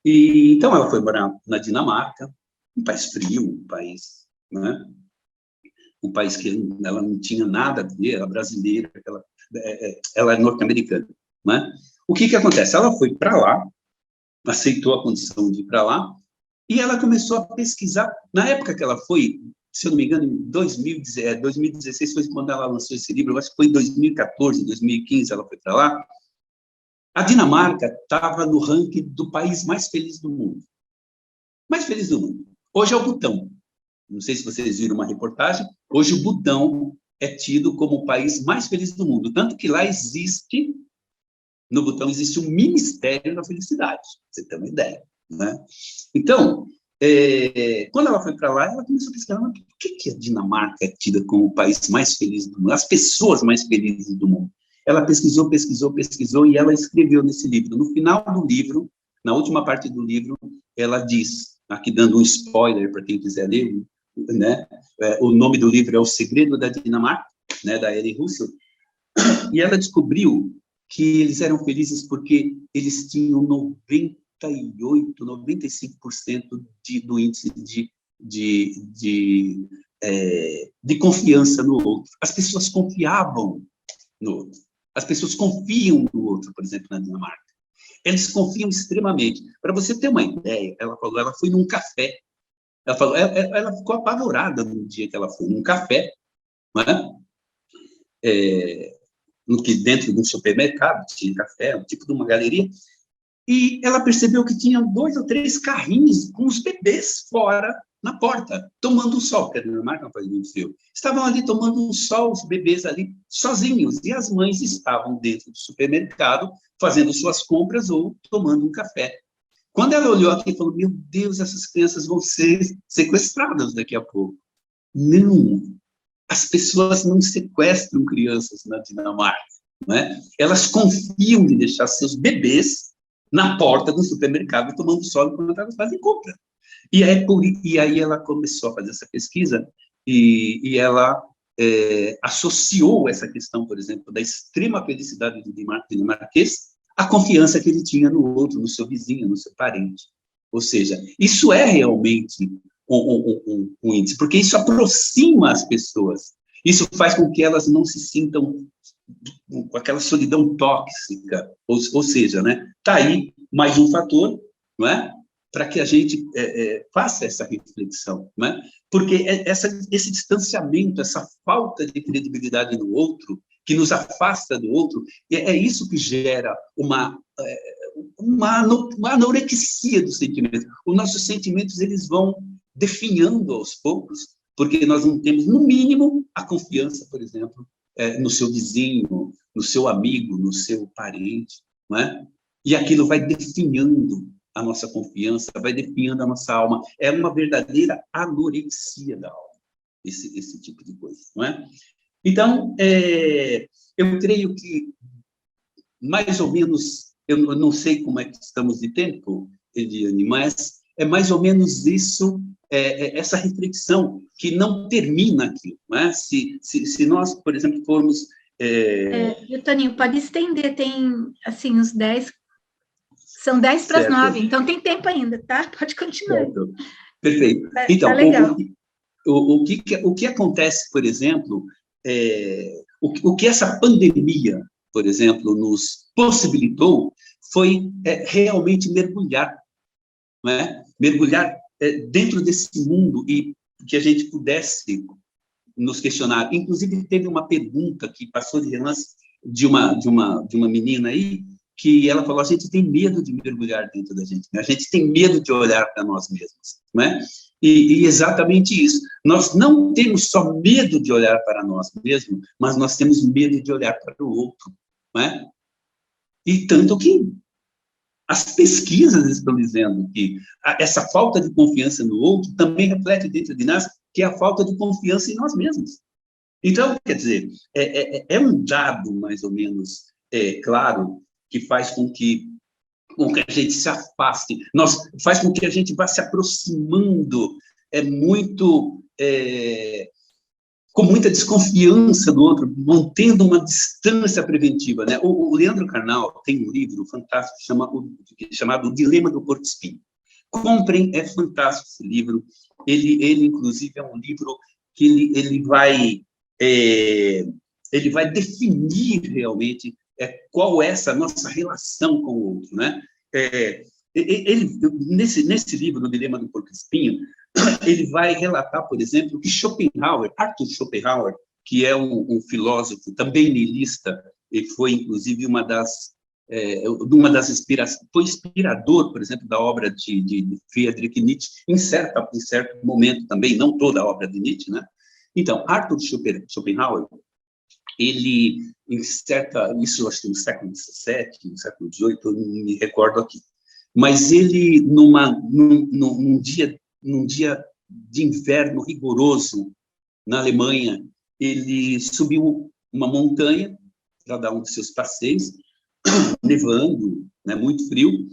E então ela foi morar na Dinamarca, um país frio, um país, né? Um país que ela não tinha nada a ver, ela brasileira, ela é norte-americana, né? O que acontece? Ela foi para lá, aceitou a condição de ir para lá, e ela começou a pesquisar. Na época que ela foi, se eu não me engano, em 2016 foi quando ela lançou esse livro, eu acho que foi em 2014, 2015 ela foi para lá. A Dinamarca estava no ranking do país mais feliz do mundo. Mais feliz do mundo. Hoje é o Butão. Não sei se vocês viram uma reportagem. Hoje o Butão é tido como o país mais feliz do mundo. Tanto que lá no Butão existe um Ministério da Felicidade. Você tem uma ideia, né? Então, quando ela foi para lá, ela começou a pesquisar, por que a Dinamarca é tida como o país mais feliz do mundo? As pessoas mais felizes do mundo. Ela pesquisou e ela escreveu nesse livro. No final do livro, na última parte do livro, ela diz, aqui dando um spoiler para quem quiser ler, né? O nome do livro é O Segredo da Dinamarca, né? Da Ellen Russell, e ela descobriu que eles eram felizes porque eles tinham 95% do índice de confiança no outro. As pessoas confiavam no outro. As pessoas confiam no outro, por exemplo, na Dinamarca. Eles confiam extremamente. Para você ter uma ideia, ela falou, ela foi num café. Ela falou, ela ficou apavorada no dia que ela foi num café, né? Que dentro de um supermercado tinha café, um tipo de uma galeria, e ela percebeu que tinha 2 ou 3 carrinhos com os bebês fora, na porta, tomando um sol, porque a Dinamarca não faz muito frio. Estavam ali tomando um sol, os bebês ali, sozinhos, e as mães estavam dentro do supermercado, fazendo suas compras ou tomando um café. Quando ela olhou aqui, falou, meu Deus, essas crianças vão ser sequestradas daqui a pouco. Não, as pessoas não sequestram crianças na Dinamarca, né? Elas confiam de deixar seus bebês na porta do supermercado tomando sol enquanto elas fazem compra. E aí ela começou a fazer essa pesquisa e ela associou essa questão, por exemplo, da extrema felicidade do dinamarquês à confiança que ele tinha no outro, no seu vizinho, no seu parente. Ou seja, isso é realmente um índice, porque isso aproxima as pessoas. Isso faz com que elas não se sintam com aquela solidão tóxica, ou seja, né? Tá aí mais um fator, não é? Para que a gente faça essa reflexão, não é? Porque esse distanciamento, essa falta de credibilidade no outro, que nos afasta do outro, é isso que gera uma anorexia dos sentimentos. Os nossos sentimentos eles vão definhando aos poucos, porque nós não temos, no mínimo, a confiança, por exemplo, no seu vizinho, no seu amigo, no seu parente, não é? E aquilo vai definhando a nossa confiança, vai definhando a nossa alma. É uma verdadeira anorexia da alma, esse tipo de coisa, não é? Então, eu creio que, mais ou menos, eu não sei como é que estamos de tempo, Eliane, mas é mais ou menos isso, essa reflexão que não termina aqui, não é? Se nós, por exemplo, formos... Toninho, pode estender, tem, assim, uns 10... São 10 para as 9, então tem tempo ainda, tá? Pode continuar. Certo. Perfeito. Então, tá legal. O que acontece, por exemplo, o que essa pandemia por exemplo, nos possibilitou foi realmente mergulhar, não é? Mergulhar dentro desse mundo e que a gente pudesse nos questionar. Inclusive, teve uma pergunta que passou de relance de uma menina aí, que ela falou: a gente tem medo de mergulhar dentro da gente, né? A gente tem medo de olhar para nós mesmos, não é? E exatamente isso. Nós não temos só medo de olhar para nós mesmos, mas nós temos medo de olhar para o outro, não é? E tanto que as pesquisas estão dizendo que essa falta de confiança no outro também reflete dentro de nós que é a falta de confiança em nós mesmos. Então, quer dizer, é um dado, mais ou menos, claro, que faz com que a gente se afaste, faz com que a gente vá se aproximando com muita desconfiança do outro, mantendo uma distância preventiva, né? O Leandro Carnal tem um livro fantástico chamado O Dilema do Porco-Espinho. Comprem, é fantástico esse livro. Ele inclusive, é um livro que ele vai definir realmente qual é essa nossa relação com o outro, né? Nesse livro, O Dilema do Porco-Espinho, ele vai relatar, por exemplo, que Arthur Schopenhauer, que é um filósofo também niilista, e foi, inclusive, uma das inspirações, foi inspirador, por exemplo, da obra de Friedrich Nietzsche, em certo momento também, não toda a obra de Nietzsche, né? Então, Arthur Schopenhauer, ele, isso acho que no século XVII, no século XVIII, eu não me recordo aqui, mas ele, num dia de inverno rigoroso na Alemanha, ele subiu uma montanha para dar um dos seus passeios, nevando, né, muito frio,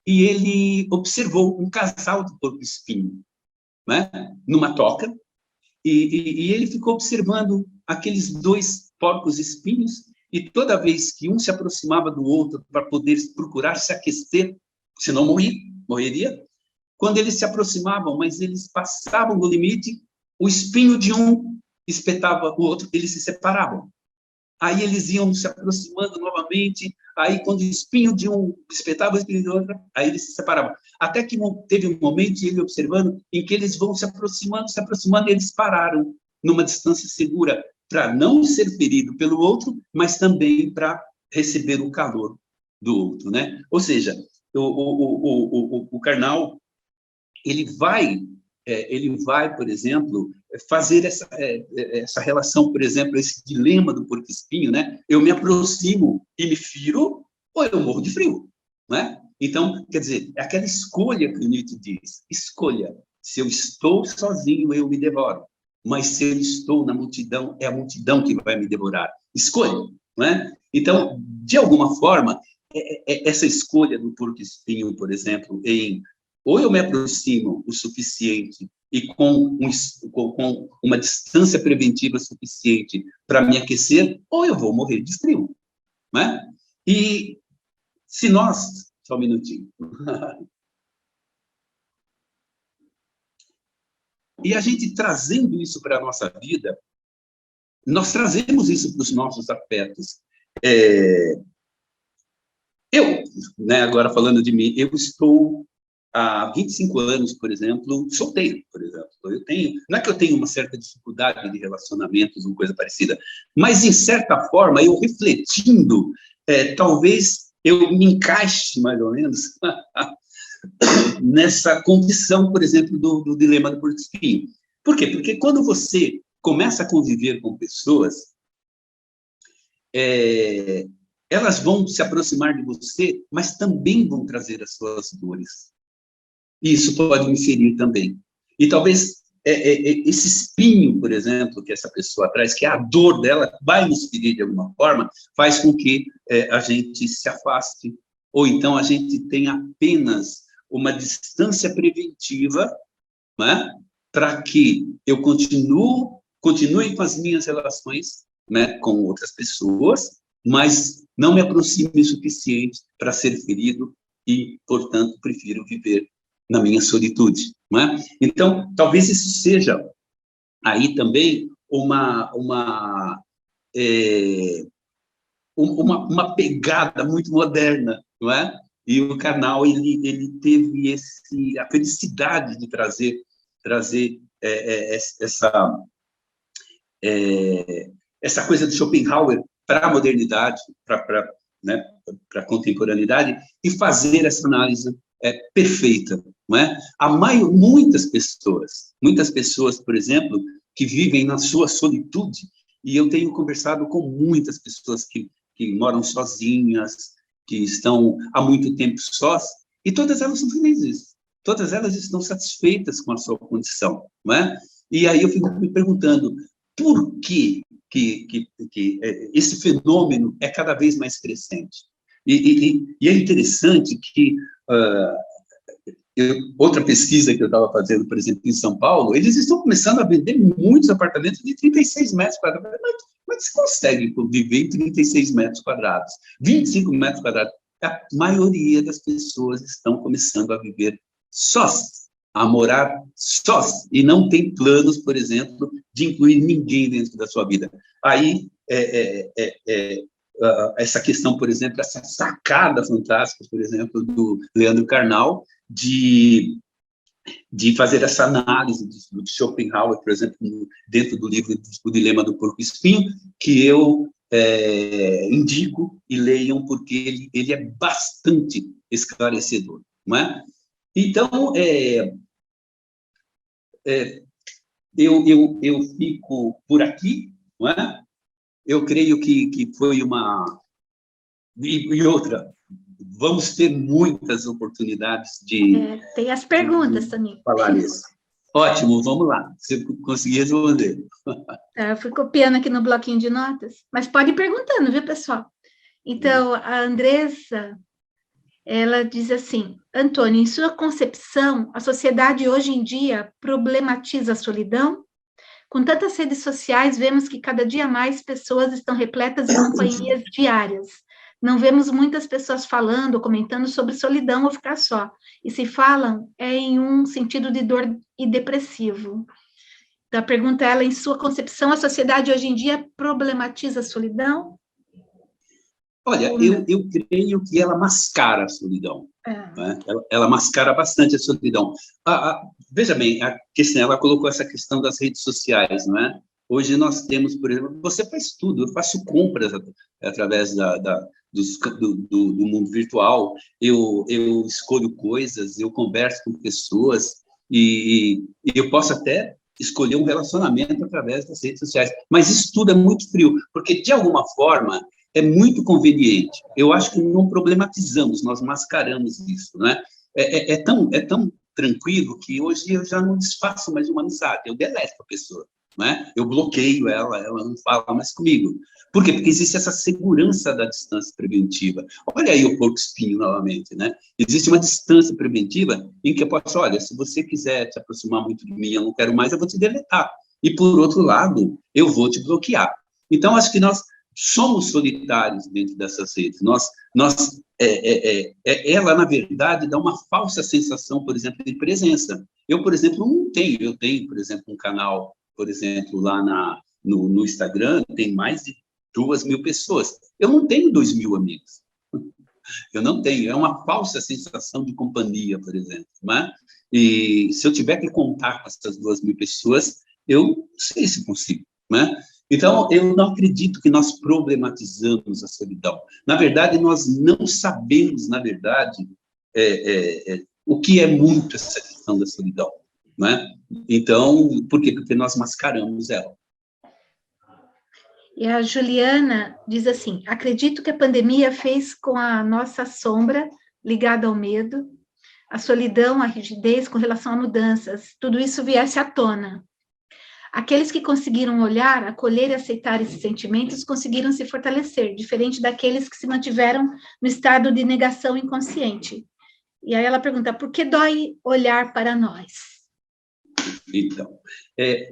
e ele observou um casal de porco-espinho, né, numa toca, e ele ficou observando aqueles dois porcos-espinhos, e toda vez que um se aproximava do outro para poder procurar se aquecer, senão morreria, quando eles se aproximavam, mas eles passavam do limite, o espinho de um espetava o outro, eles se separavam. Aí eles iam se aproximando novamente, aí quando o espinho de um espetava o espinho do outro, aí eles se separavam. Até que teve um momento, ele observando, em que eles vão se aproximando, e eles pararam numa distância segura, para não ser ferido pelo outro, mas também para receber o calor do outro, né? Ou seja, o Karnal, ele vai, por exemplo, fazer essa relação, por exemplo, esse dilema do porco-espinho, né? Eu me aproximo e me firo, ou eu morro de frio, né? Então, quer dizer, é aquela escolha que o Nietzsche diz: escolha. Se eu estou sozinho, eu me devoro. Mas se eu estou na multidão, é a multidão que vai me devorar. Escolha, né? Então, de alguma forma, essa escolha do porco-espinho, por exemplo, ou eu me aproximo o suficiente e com uma distância preventiva suficiente para me aquecer, ou eu vou morrer de frio, né? E se nós... Só um minutinho. E a gente trazendo isso para a nossa vida, nós trazemos isso para os nossos afetos. Né, agora falando de mim, eu estou há 25 anos, por exemplo, solteiro, por exemplo. Não é que eu tenho uma certa dificuldade de relacionamentos, uma coisa parecida, mas, em certa forma, eu refletindo, talvez eu me encaixe, mais ou menos, nessa condição, por exemplo, do dilema do porco-espinho. Por quê? Porque quando você começa a conviver com pessoas, elas vão se aproximar de você, mas também vão trazer as suas dores. E isso pode me ferir também. E talvez esse espinho, por exemplo, que essa pessoa traz, que é a dor dela, vai nos ferir de alguma forma, faz com que a gente se afaste, ou então a gente tenha apenas uma distância preventiva, né, para que eu continue com as minhas relações, né, com outras pessoas, mas não me aproxime o suficiente para ser ferido e, portanto, prefiro viver na minha solitude, não é? Então, talvez isso seja aí também uma pegada muito moderna, não é? E o Karnal, ele teve a felicidade de trazer essa coisa de Schopenhauer para a modernidade, para né, a contemporaneidade, e fazer essa análise perfeita, não é? Muitas pessoas, por exemplo, que vivem na sua solitude, e eu tenho conversado com muitas pessoas que moram sozinhas, que estão há muito tempo sós, e todas elas são felizes, todas elas estão satisfeitas com a sua condição, não é? E aí eu fico me perguntando, por que esse fenômeno é cada vez mais crescente? E é interessante que outra pesquisa que eu estava fazendo, por exemplo, em São Paulo, eles estão começando a vender muitos apartamentos de 36 metros quadrados. Mas você consegue viver em 36 metros quadrados? 25 metros quadrados? A maioria das pessoas estão começando a viver sós, a morar sós, e não tem planos, por exemplo, de incluir ninguém dentro da sua vida. Aí, essa questão, por exemplo, essa sacada fantástica, por exemplo, do Leandro Carnal, de fazer essa análise de Schopenhauer, por exemplo, dentro do livro O Dilema do Porco-Espinho, que eu indico e leiam, porque ele é bastante esclarecedor, não é? Então, eu fico por aqui, não é? Eu creio que foi uma... E outra, vamos ter muitas oportunidades de... tem as perguntas, Toninho. Falar isso. Ótimo, vamos lá. Se eu conseguir responder. Eu fui copiando aqui no bloquinho de notas, mas pode ir perguntando, viu, pessoal? Então, a Andressa, ela diz assim, Antônio, em sua concepção, a sociedade hoje em dia problematiza a solidão? Com tantas redes sociais, vemos que cada dia mais pessoas estão repletas de companhias diárias. Não vemos muitas pessoas falando ou comentando sobre solidão ou ficar só. E se falam, é em um sentido de dor e depressivo. Então, a pergunta é, em sua concepção, a sociedade hoje em dia problematiza a solidão? Olha, eu creio que ela mascara a solidão. Né? Ela mascara bastante a solidão. Veja bem, a questão, ela colocou essa questão das redes sociais, não é? Hoje nós temos, por exemplo, você faz tudo, eu faço compras através do mundo virtual, eu escolho coisas, eu converso com pessoas, e eu posso até escolher um relacionamento através das redes sociais, mas isso tudo é muito frio, porque, de alguma forma, é muito conveniente. Eu acho que não problematizamos, nós mascaramos isso, né? É tão tranquilo que hoje eu já não desfaço mais uma amizade, eu deleto a pessoa, né? Eu bloqueio ela não fala mais comigo. Por quê? Porque existe essa segurança da distância preventiva. Olha aí o porco-espinho novamente, né? Existe uma distância preventiva em que eu posso, olha, se você quiser te aproximar muito de mim, eu não quero mais, eu vou te deletar. E, por outro lado, eu vou te bloquear. Então, acho que nós somos solitários dentro dessas redes. Ela, na verdade, dá uma falsa sensação, por exemplo, de presença. Eu, por exemplo, não tenho. Eu tenho, por exemplo, um canal, por exemplo, lá no Instagram, tem mais de 2.000 pessoas. Eu não tenho 2.000 amigos. Eu não tenho. É uma falsa sensação de companhia, por exemplo. Né? E se eu tiver que contar com essas 2.000 pessoas, eu não sei se consigo. Né? Então, eu não acredito que nós problematizamos a solidão. Na verdade, nós não sabemos, na verdade, o que é muito essa questão da solidão. Né? Então, por quê? Porque nós mascaramos ela. E a Juliana diz assim, acredito que a pandemia fez com a nossa sombra, ligada ao medo, a solidão, a rigidez com relação a mudanças, tudo isso viesse à tona. Aqueles que conseguiram olhar, acolher e aceitar esses sentimentos conseguiram se fortalecer, diferente daqueles que se mantiveram no estado de negação inconsciente. E aí ela pergunta, por que dói olhar para nós? Então,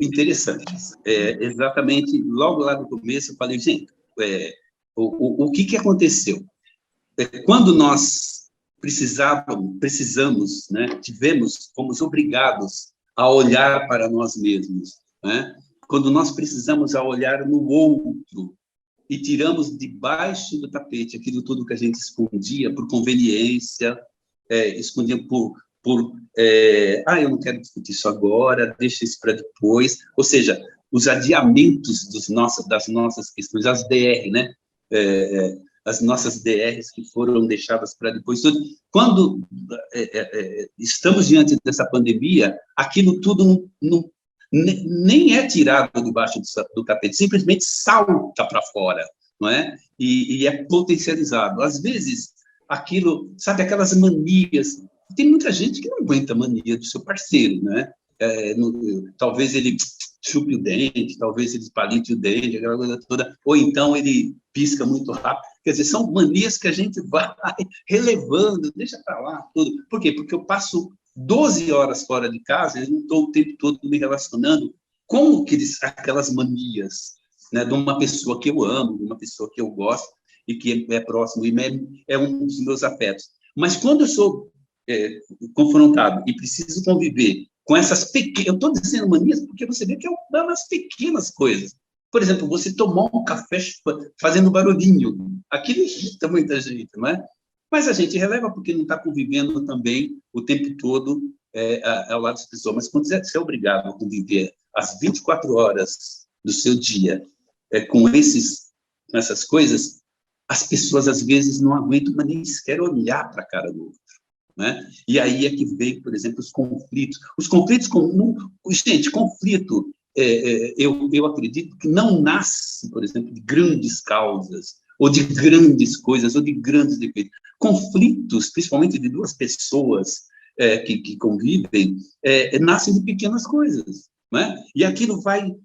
interessante. Exatamente, logo lá no começo, eu falei, gente, o que aconteceu? Quando nós precisamos, né, fomos obrigados a olhar para nós mesmos, né? Quando nós precisamos a olhar no outro, e tiramos debaixo do tapete aquilo tudo que a gente escondia por conveniência, escondia eu não quero discutir isso agora, deixa isso para depois, ou seja, os adiamentos das nossas questões, as DR, né? As nossas DRs que foram deixadas para depois. Quando estamos diante dessa pandemia, aquilo tudo nem é tirado debaixo do tapete, simplesmente salta para fora, não é? E é potencializado. Às vezes, aquilo, sabe, aquelas manias. Tem muita gente que não aguenta a mania do seu parceiro, né? Talvez ele chupe o dente, talvez ele palite o dente, aquela coisa toda, ou então ele pisca muito rápido. Quer dizer, são manias que a gente vai relevando, deixa para lá, tudo. Por quê? Porque eu passo 12 horas fora de casa e não estou o tempo todo me relacionando com aquelas manias, né, de uma pessoa que eu amo, de uma pessoa que eu gosto e que é próximo, e é um dos meus afetos. Mas quando eu sou confrontado e preciso conviver com essas pequenas... Eu estou dizendo manias porque você vê que é umas pequenas coisas. Por exemplo, você tomar um café fazendo barulhinho. Aquilo irrita muita gente, não é? Mas a gente releva porque não está convivendo também o tempo todo ao lado das pessoas. Mas quando você é obrigado a conviver as 24 horas do seu dia com essas coisas, as pessoas, às vezes, não aguentam, mas nem sequer olhar para a cara do outro. Né? E aí é que vem, por exemplo, os conflitos. Os conflitos gente, conflito, eu acredito que não nasce, por exemplo, de grandes causas, ou de grandes coisas, ou de grandes defeitos. Conflitos, principalmente de duas pessoas que convivem, nascem de pequenas coisas. Né? E aquilo vai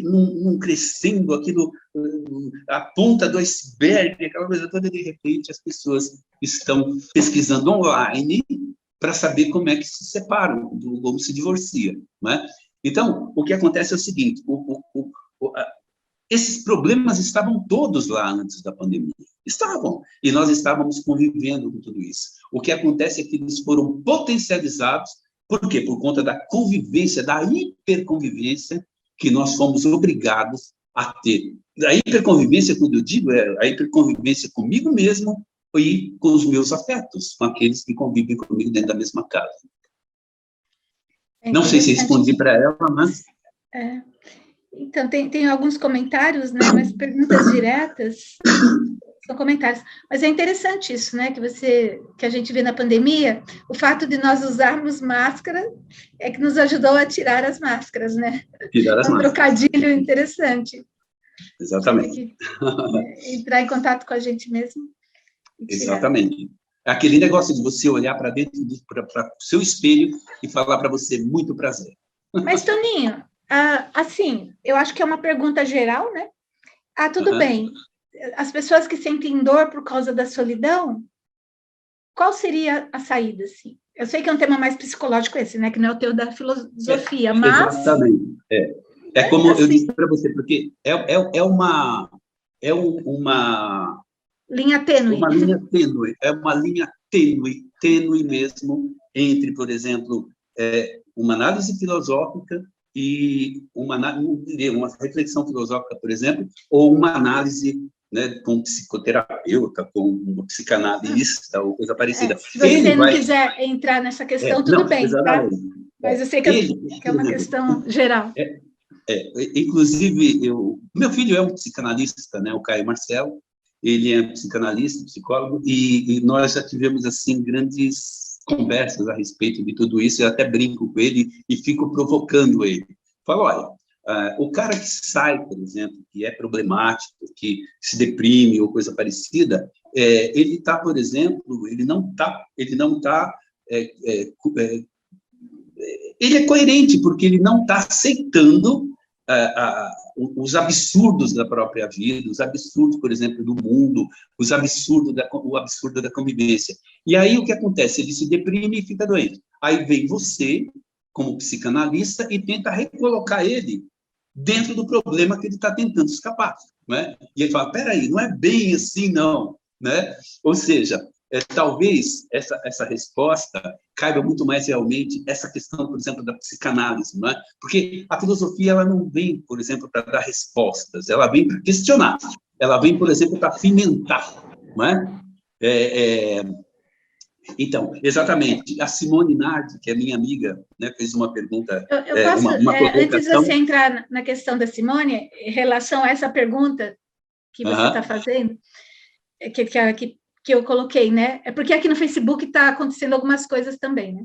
num crescendo, aquilo a ponta do iceberg, aquela coisa toda, de repente as pessoas estão pesquisando online para saber como é que se separam, como se divorciam. Né? Então, o que acontece é o seguinte, esses problemas estavam todos lá antes da pandemia, estavam, e nós estávamos convivendo com tudo isso. O que acontece é que eles foram potencializados. Por quê? Por conta da convivência, da hiperconvivência que nós fomos obrigados a ter. A hiperconvivência, quando eu digo, é a hiperconvivência comigo mesmo e com os meus afetos, com aqueles que convivem comigo dentro da mesma casa. Não sei se respondi para ela, mas... Então, tem alguns comentários, né, mas perguntas diretas... São comentários. Mas é interessante isso, né, que a gente vê na pandemia, o fato de nós usarmos máscara é que nos ajudou a tirar as máscaras, né? Tirar as máscaras. Trocadilho interessante. Exatamente. Entrar em contato com a gente mesmo. Exatamente. Aquele negócio de você olhar para dentro, para o seu espelho e falar para você, muito prazer. Mas, Toninho, assim, eu acho que é uma pergunta geral, né? Tudo bem. As pessoas que sentem dor por causa da solidão, qual seria a saída, assim? Eu sei que é um tema mais psicológico esse, né? Que não é o teu da filosofia, mas... Exatamente. Como assim, eu disse para você, porque é uma linha tênue. Uma linha tênue, uma linha tênue mesmo, entre, por exemplo, uma análise filosófica e uma reflexão filosófica, por exemplo, ou uma análise, né, com um psicoterapeuta, com um psicanalista, ou coisa parecida. Se você não quiser entrar nessa questão, tudo bem, tá? Mas eu sei que é uma questão geral. Inclusive, meu filho é um psicanalista, né, o Caio Marcelo, ele é psicanalista, psicólogo, e nós já tivemos, assim, grandes conversas a respeito de tudo isso. Eu até brinco com ele e fico provocando ele. Falo, olha, o cara que sai, por exemplo, que é problemático, que se deprime ou coisa parecida, ele está, por exemplo, ele é coerente, porque ele não está aceitando os absurdos da própria vida, os absurdos, por exemplo, do mundo, o absurdo da convivência. E aí o que acontece? Ele se deprime e fica doente. Aí vem você, como psicanalista, e tenta recolocar ele dentro do problema que ele está tentando escapar. Né? E ele fala, peraí, não é bem assim, não. Né? Ou seja, talvez essa resposta caiba muito mais realmente essa questão, por exemplo, da psicanálise, não é? Porque a filosofia ela não vem, por exemplo, para dar respostas, ela vem para questionar. ela vem, por exemplo, para pimentar, não é? Então, exatamente, a Simone Nardi, que é minha amiga, né, fez uma pergunta, Eu posso, uma antes de colocação. você entrar na questão da Simone, em relação a essa pergunta que você está fazendo, que eu coloquei, né? É porque aqui no Facebook está acontecendo algumas coisas também, né?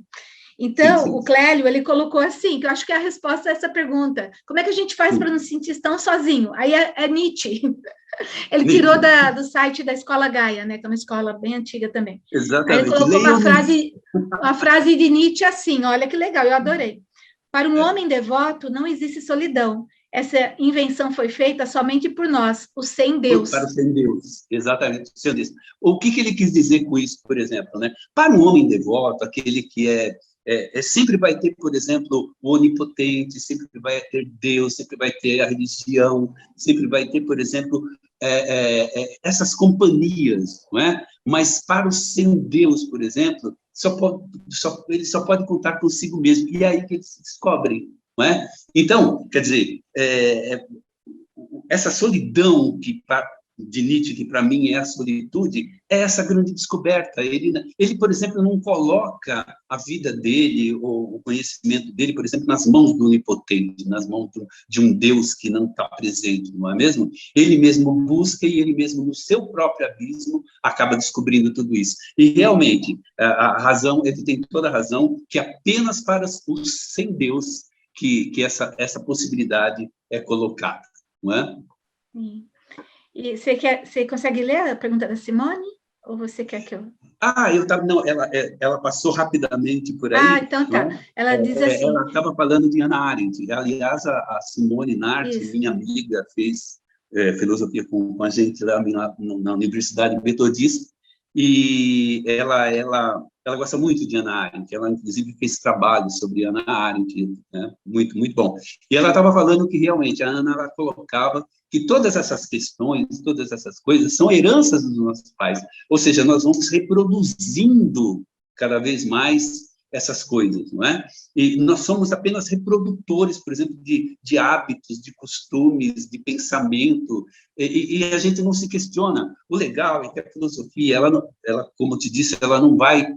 Então, Sim. o Clélio, ele colocou assim, que eu acho que é a resposta a essa pergunta. Como é que a gente faz para não se sentir tão sozinho? Aí é Nietzsche. Ele tirou do site da Escola Gaia, né? Que é uma escola bem antiga também. Exatamente. Aí ele colocou uma frase de Nietzsche assim, olha que legal, eu adorei. Para um homem devoto, não existe solidão. Essa invenção foi feita somente por nós, os sem Deus. Para o sem Deus, exatamente, o sem Deus. O que ele quis dizer com isso, por exemplo, né? Para um homem devoto, aquele que sempre vai ter, por exemplo, o onipotente, sempre vai ter Deus, sempre vai ter a religião, sempre vai ter, por exemplo, essas companhias, não é? Mas para o sem Deus, por exemplo, ele só pode contar consigo mesmo, e é aí que ele se descobre, não é? Então, quer dizer, essa solidão de Nietzsche, que para mim é a solitude, é essa grande descoberta. Ele, por exemplo, não coloca a vida dele, ou o conhecimento dele, por exemplo, nas mãos do onipotente, nas mãos de um Deus que não está presente, não é mesmo? Ele mesmo busca e ele mesmo, no seu próprio abismo, acaba descobrindo tudo isso. E, realmente, a razão, ele tem toda a razão, que apenas para os sem Deus que essa possibilidade é colocada. Não é? Sim. E você consegue ler a pergunta da Simone? Ou você quer que eu... Não, ela passou rapidamente por aí. Então tá. Né? Ela diz assim... Ela estava falando de Hannah Arendt. Aliás, a Simone Nardi, minha amiga, fez filosofia com a gente lá na Universidade Metodista, e ela gosta muito de Hannah Arendt. Ela, inclusive, fez trabalho sobre Hannah Arendt, né? Muito, muito bom. E ela estava falando que, realmente, a Hannah, ela colocava que todas essas questões, todas essas coisas, são heranças dos nossos pais. Ou seja, nós vamos reproduzindo cada vez mais essas coisas, não é? E nós somos apenas reprodutores, por exemplo, de hábitos, de costumes, de pensamento, e a gente não se questiona. O legal é que a filosofia, ela, como eu te disse, ela não vai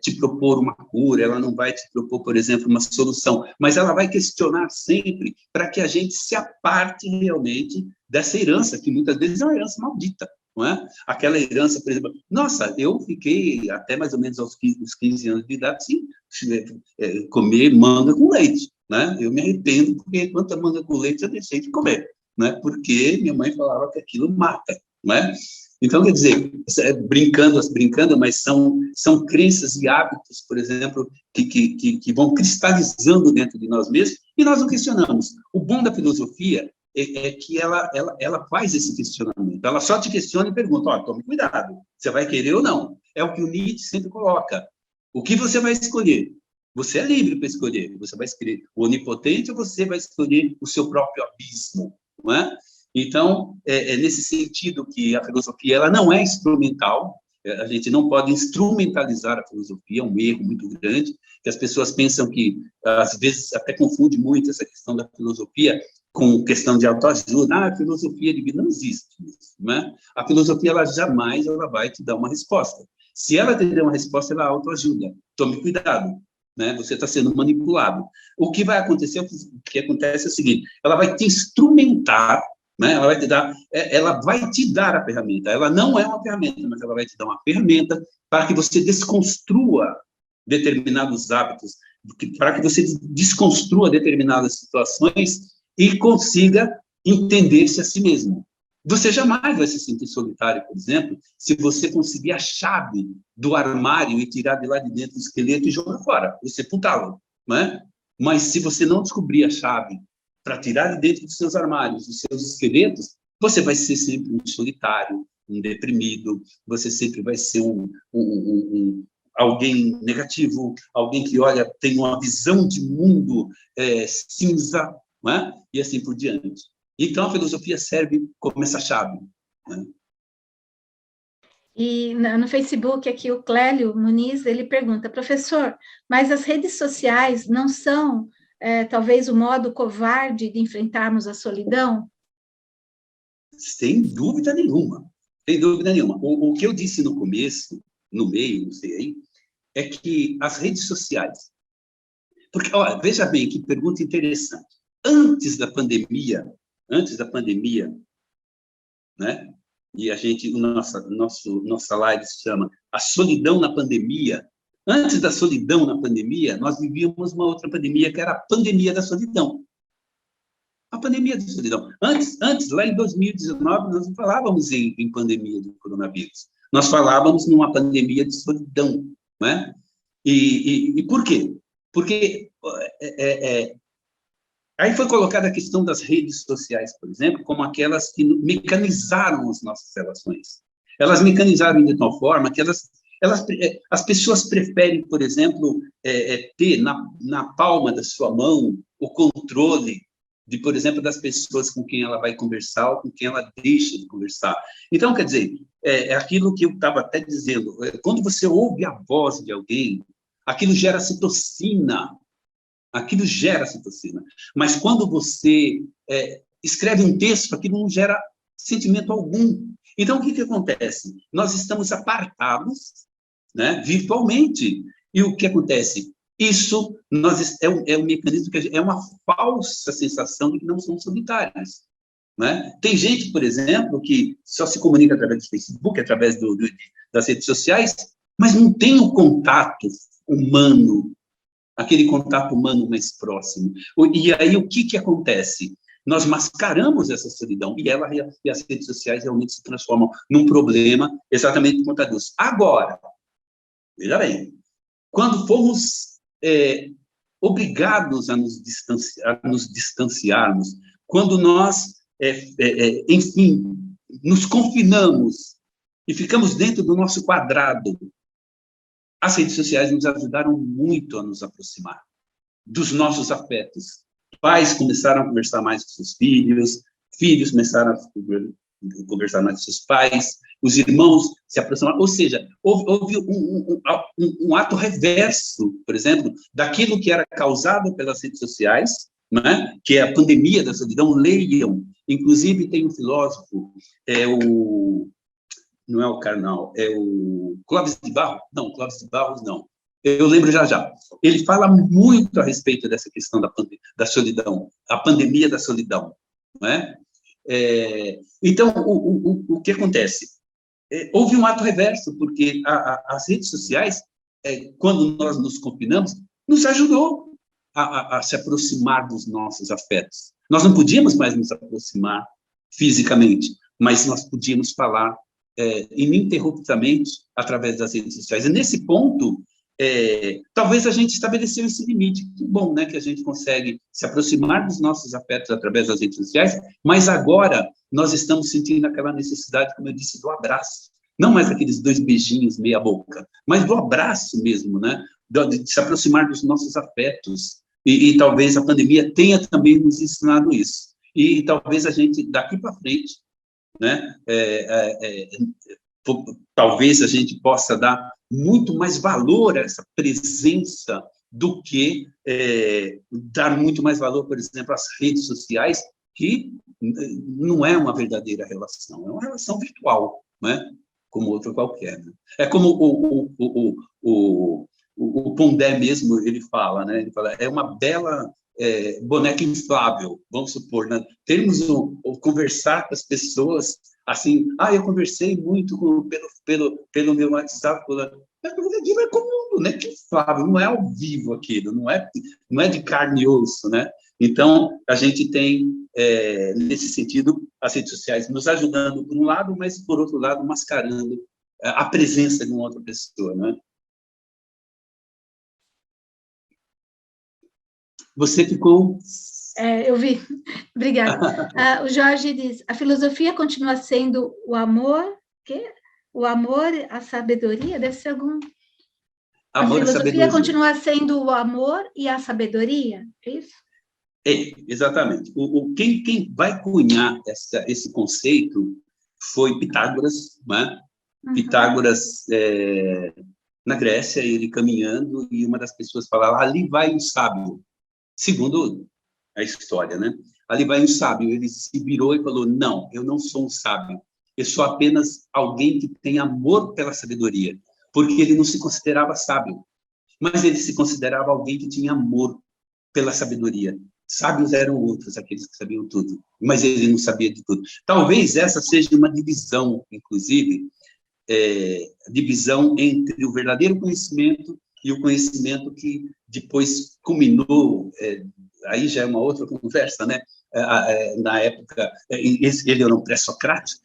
te propor uma cura, ela não vai te propor, por exemplo, uma solução, mas ela vai questionar sempre para que a gente se aparte realmente dessa herança, que muitas vezes é uma herança maldita, não é? Aquela herança, por exemplo, nossa, eu fiquei até mais ou menos aos 15 anos de idade sem comer manga com leite, né? Eu me arrependo porque quanta manga com leite eu deixei de comer, né? Porque minha mãe falava que aquilo mata, não é? Então, quer dizer, brincando, mas são crenças e hábitos, por exemplo, que vão cristalizando dentro de nós mesmos, e nós não questionamos. O bom da filosofia é que ela faz esse questionamento. Ela só te questiona e pergunta, tome cuidado, você vai querer ou não? É o que o Nietzsche sempre coloca. O que você vai escolher? Você é livre para escolher. Você vai escolher o onipotente ou você vai escolher o seu próprio abismo, não é? Então, é nesse sentido que a filosofia ela não é instrumental, a gente não pode instrumentalizar a filosofia, é um erro muito grande, que as pessoas pensam que, às vezes, até confunde muito essa questão da filosofia com questão de autoajuda. A filosofia de vida não existe, né? A filosofia, ela jamais vai te dar uma resposta. Se ela te der uma resposta, ela autoajuda. Tome cuidado, né? Você está sendo manipulado. O que vai acontecer, o que acontece é o seguinte, ela vai te instrumentar, né? Ela vai te dar a ferramenta. Ela não é uma ferramenta, mas ela vai te dar uma ferramenta para que você desconstrua determinados hábitos, para que você desconstrua determinadas situações e consiga entender-se a si mesmo. Você jamais vai se sentir solitário, por exemplo, se você conseguir a chave do armário e tirar de lá de dentro o esqueleto e jogar fora, e sepultá-lo, né? Mas se você não descobrir a chave para tirar de dentro dos seus armários os seus esqueletos, você vai ser sempre um solitário, um deprimido, você sempre vai ser alguém negativo, alguém que, olha, tem uma visão de mundo cinza, não é? E assim por diante. Então, a filosofia serve como essa chave, né? E no Facebook, aqui, o Clélio Muniz, ele pergunta, professor, mas as redes sociais não são, talvez, o modo covarde de enfrentarmos a solidão? Sem dúvida nenhuma. Sem dúvida nenhuma. O que eu disse no começo, no meio, não sei aí, é que as redes sociais... Porque, olha, veja bem, que pergunta interessante. Antes da pandemia, né? E a gente, nossa live se chama A Solidão na Pandemia. Antes da solidão na pandemia, nós vivíamos uma outra pandemia, que era a pandemia da solidão. A pandemia da solidão. Antes, lá em 2019, nós não falávamos em pandemia do coronavírus. Nós falávamos numa pandemia de solidão, né? E por quê? Porque aí foi colocada a questão das redes sociais, por exemplo, como aquelas que mecanizaram as nossas relações. Elas mecanizaram de tal forma que as pessoas preferem, por exemplo, ter na palma da sua mão o controle de, por exemplo, das pessoas com quem ela vai conversar ou com quem ela deixa de conversar. Então, quer dizer, é aquilo que eu estava até dizendo, quando você ouve a voz de alguém, aquilo gera citocina, mas quando você escreve um texto, aquilo não gera sentimento algum. Então, o que acontece? Nós estamos apartados, né, virtualmente, e o que acontece? Isso é um mecanismo que é uma falsa sensação de que não somos solitários, né? Tem gente, por exemplo, que só se comunica através do Facebook, através das redes sociais, mas não tem o contato humano, aquele contato humano mais próximo. E aí, o que acontece? Nós mascaramos essa solidão e as redes sociais realmente se transformam num problema exatamente por conta disso. Agora, veja bem, quando fomos obrigados a nos distanciarmos, quando nós, enfim, nos confinamos e ficamos dentro do nosso quadrado, as redes sociais nos ajudaram muito a nos aproximar dos nossos afetos. Pais começaram a conversar mais com seus filhos, filhos começaram a conversar mais com seus pais, os irmãos se aproximaram, ou seja, houve um ato reverso, por exemplo, daquilo que era causado pelas redes sociais, né, que é a pandemia da solidão. Leiam, inclusive tem um filósofo, não é o Karnal, é o Clóvis de Barros, não, Clóvis de Barros não, eu lembro já. Ele fala muito a respeito dessa questão da solidão, a pandemia da solidão, não é? Então, o que acontece? Houve um ato reverso, porque as redes sociais, quando nós nos confinamos, nos ajudou a se aproximar dos nossos afetos. Nós não podíamos mais nos aproximar fisicamente, mas nós podíamos falar ininterruptamente através das redes sociais. E nesse ponto, talvez a gente estabeleceu esse limite. Que bom, né, que a gente consegue se aproximar dos nossos afetos através das redes sociais, mas agora nós estamos sentindo aquela necessidade, como eu disse, do abraço. Não mais aqueles 2 beijinhos meia boca, mas do abraço mesmo, né, de se aproximar dos nossos afetos. E talvez a pandemia tenha também nos ensinado isso. E talvez a gente, daqui para frente, né, talvez a gente possa dar muito mais valor a essa presença do que dar muito mais valor, por exemplo, às redes sociais, que não é uma verdadeira relação, é uma relação virtual, né? Como outra qualquer. Né? É como o Pondé mesmo, ele fala, né? Ele fala, é uma bela boneca inflável, vamos supor, né? Termos o conversar com as pessoas assim, eu conversei muito pelo meu WhatsApp, aquilo é comum, né? Que inflável, não é ao vivo aquilo, não é de carne e osso, né? Então, a gente tem, nesse sentido, as redes sociais nos ajudando por um lado, mas, por outro lado, mascarando a presença de uma outra pessoa, né? Você ficou... eu vi. Obrigada. O Jorge diz, a filosofia continua sendo o amor, o amor, a sabedoria, deve ser algum... A filosofia continua sendo o amor e a sabedoria, é isso? Exatamente. Quem vai cunhar esse conceito foi Pitágoras, né? Uhum. Pitágoras, na Grécia, ele caminhando, e uma das pessoas falava, ali vai o sábio, segundo a história, né? ali vai um sábio, ele se virou e falou, não, eu não sou um sábio, eu sou apenas alguém que tem amor pela sabedoria, porque ele não se considerava sábio, mas ele se considerava alguém que tinha amor pela sabedoria. Sábios eram outros, aqueles que sabiam tudo, mas ele não sabia de tudo. Talvez essa seja uma divisão, inclusive, divisão entre o verdadeiro conhecimento e o conhecimento que depois culminou, aí já é uma outra conversa, né? Na época, ele era um pré-socrático,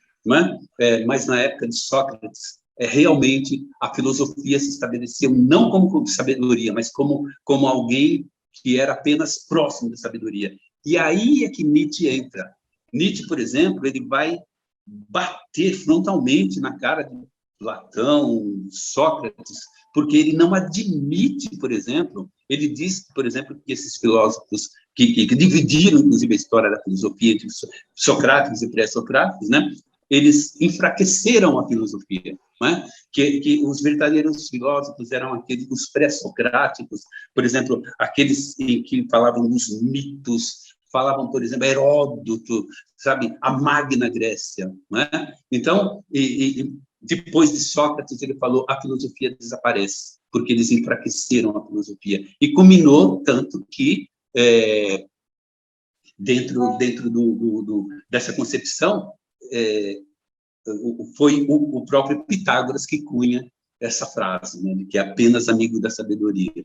mas na época de Sócrates, realmente a filosofia se estabeleceu não como sabedoria, mas como alguém que era apenas próximo da sabedoria. E aí é que Nietzsche entra. Nietzsche, por exemplo, ele vai bater frontalmente na cara de Platão, Sócrates, porque ele não admite, por exemplo, ele diz, por exemplo, que esses filósofos que dividiram, inclusive, a história da filosofia entre socráticos e pré-socráticos, né? Eles enfraqueceram a filosofia, né? Que os verdadeiros filósofos eram aqueles, os pré-socráticos, por exemplo, aqueles que falavam dos mitos, falavam, por exemplo, Heródoto, sabe, a Magna Grécia, né? Então, depois de Sócrates, ele falou, a filosofia desaparece, porque eles enfraqueceram a filosofia. E culminou tanto que, dentro dessa concepção, foi o próprio Pitágoras que cunha essa frase, né, de que é apenas amigo da sabedoria.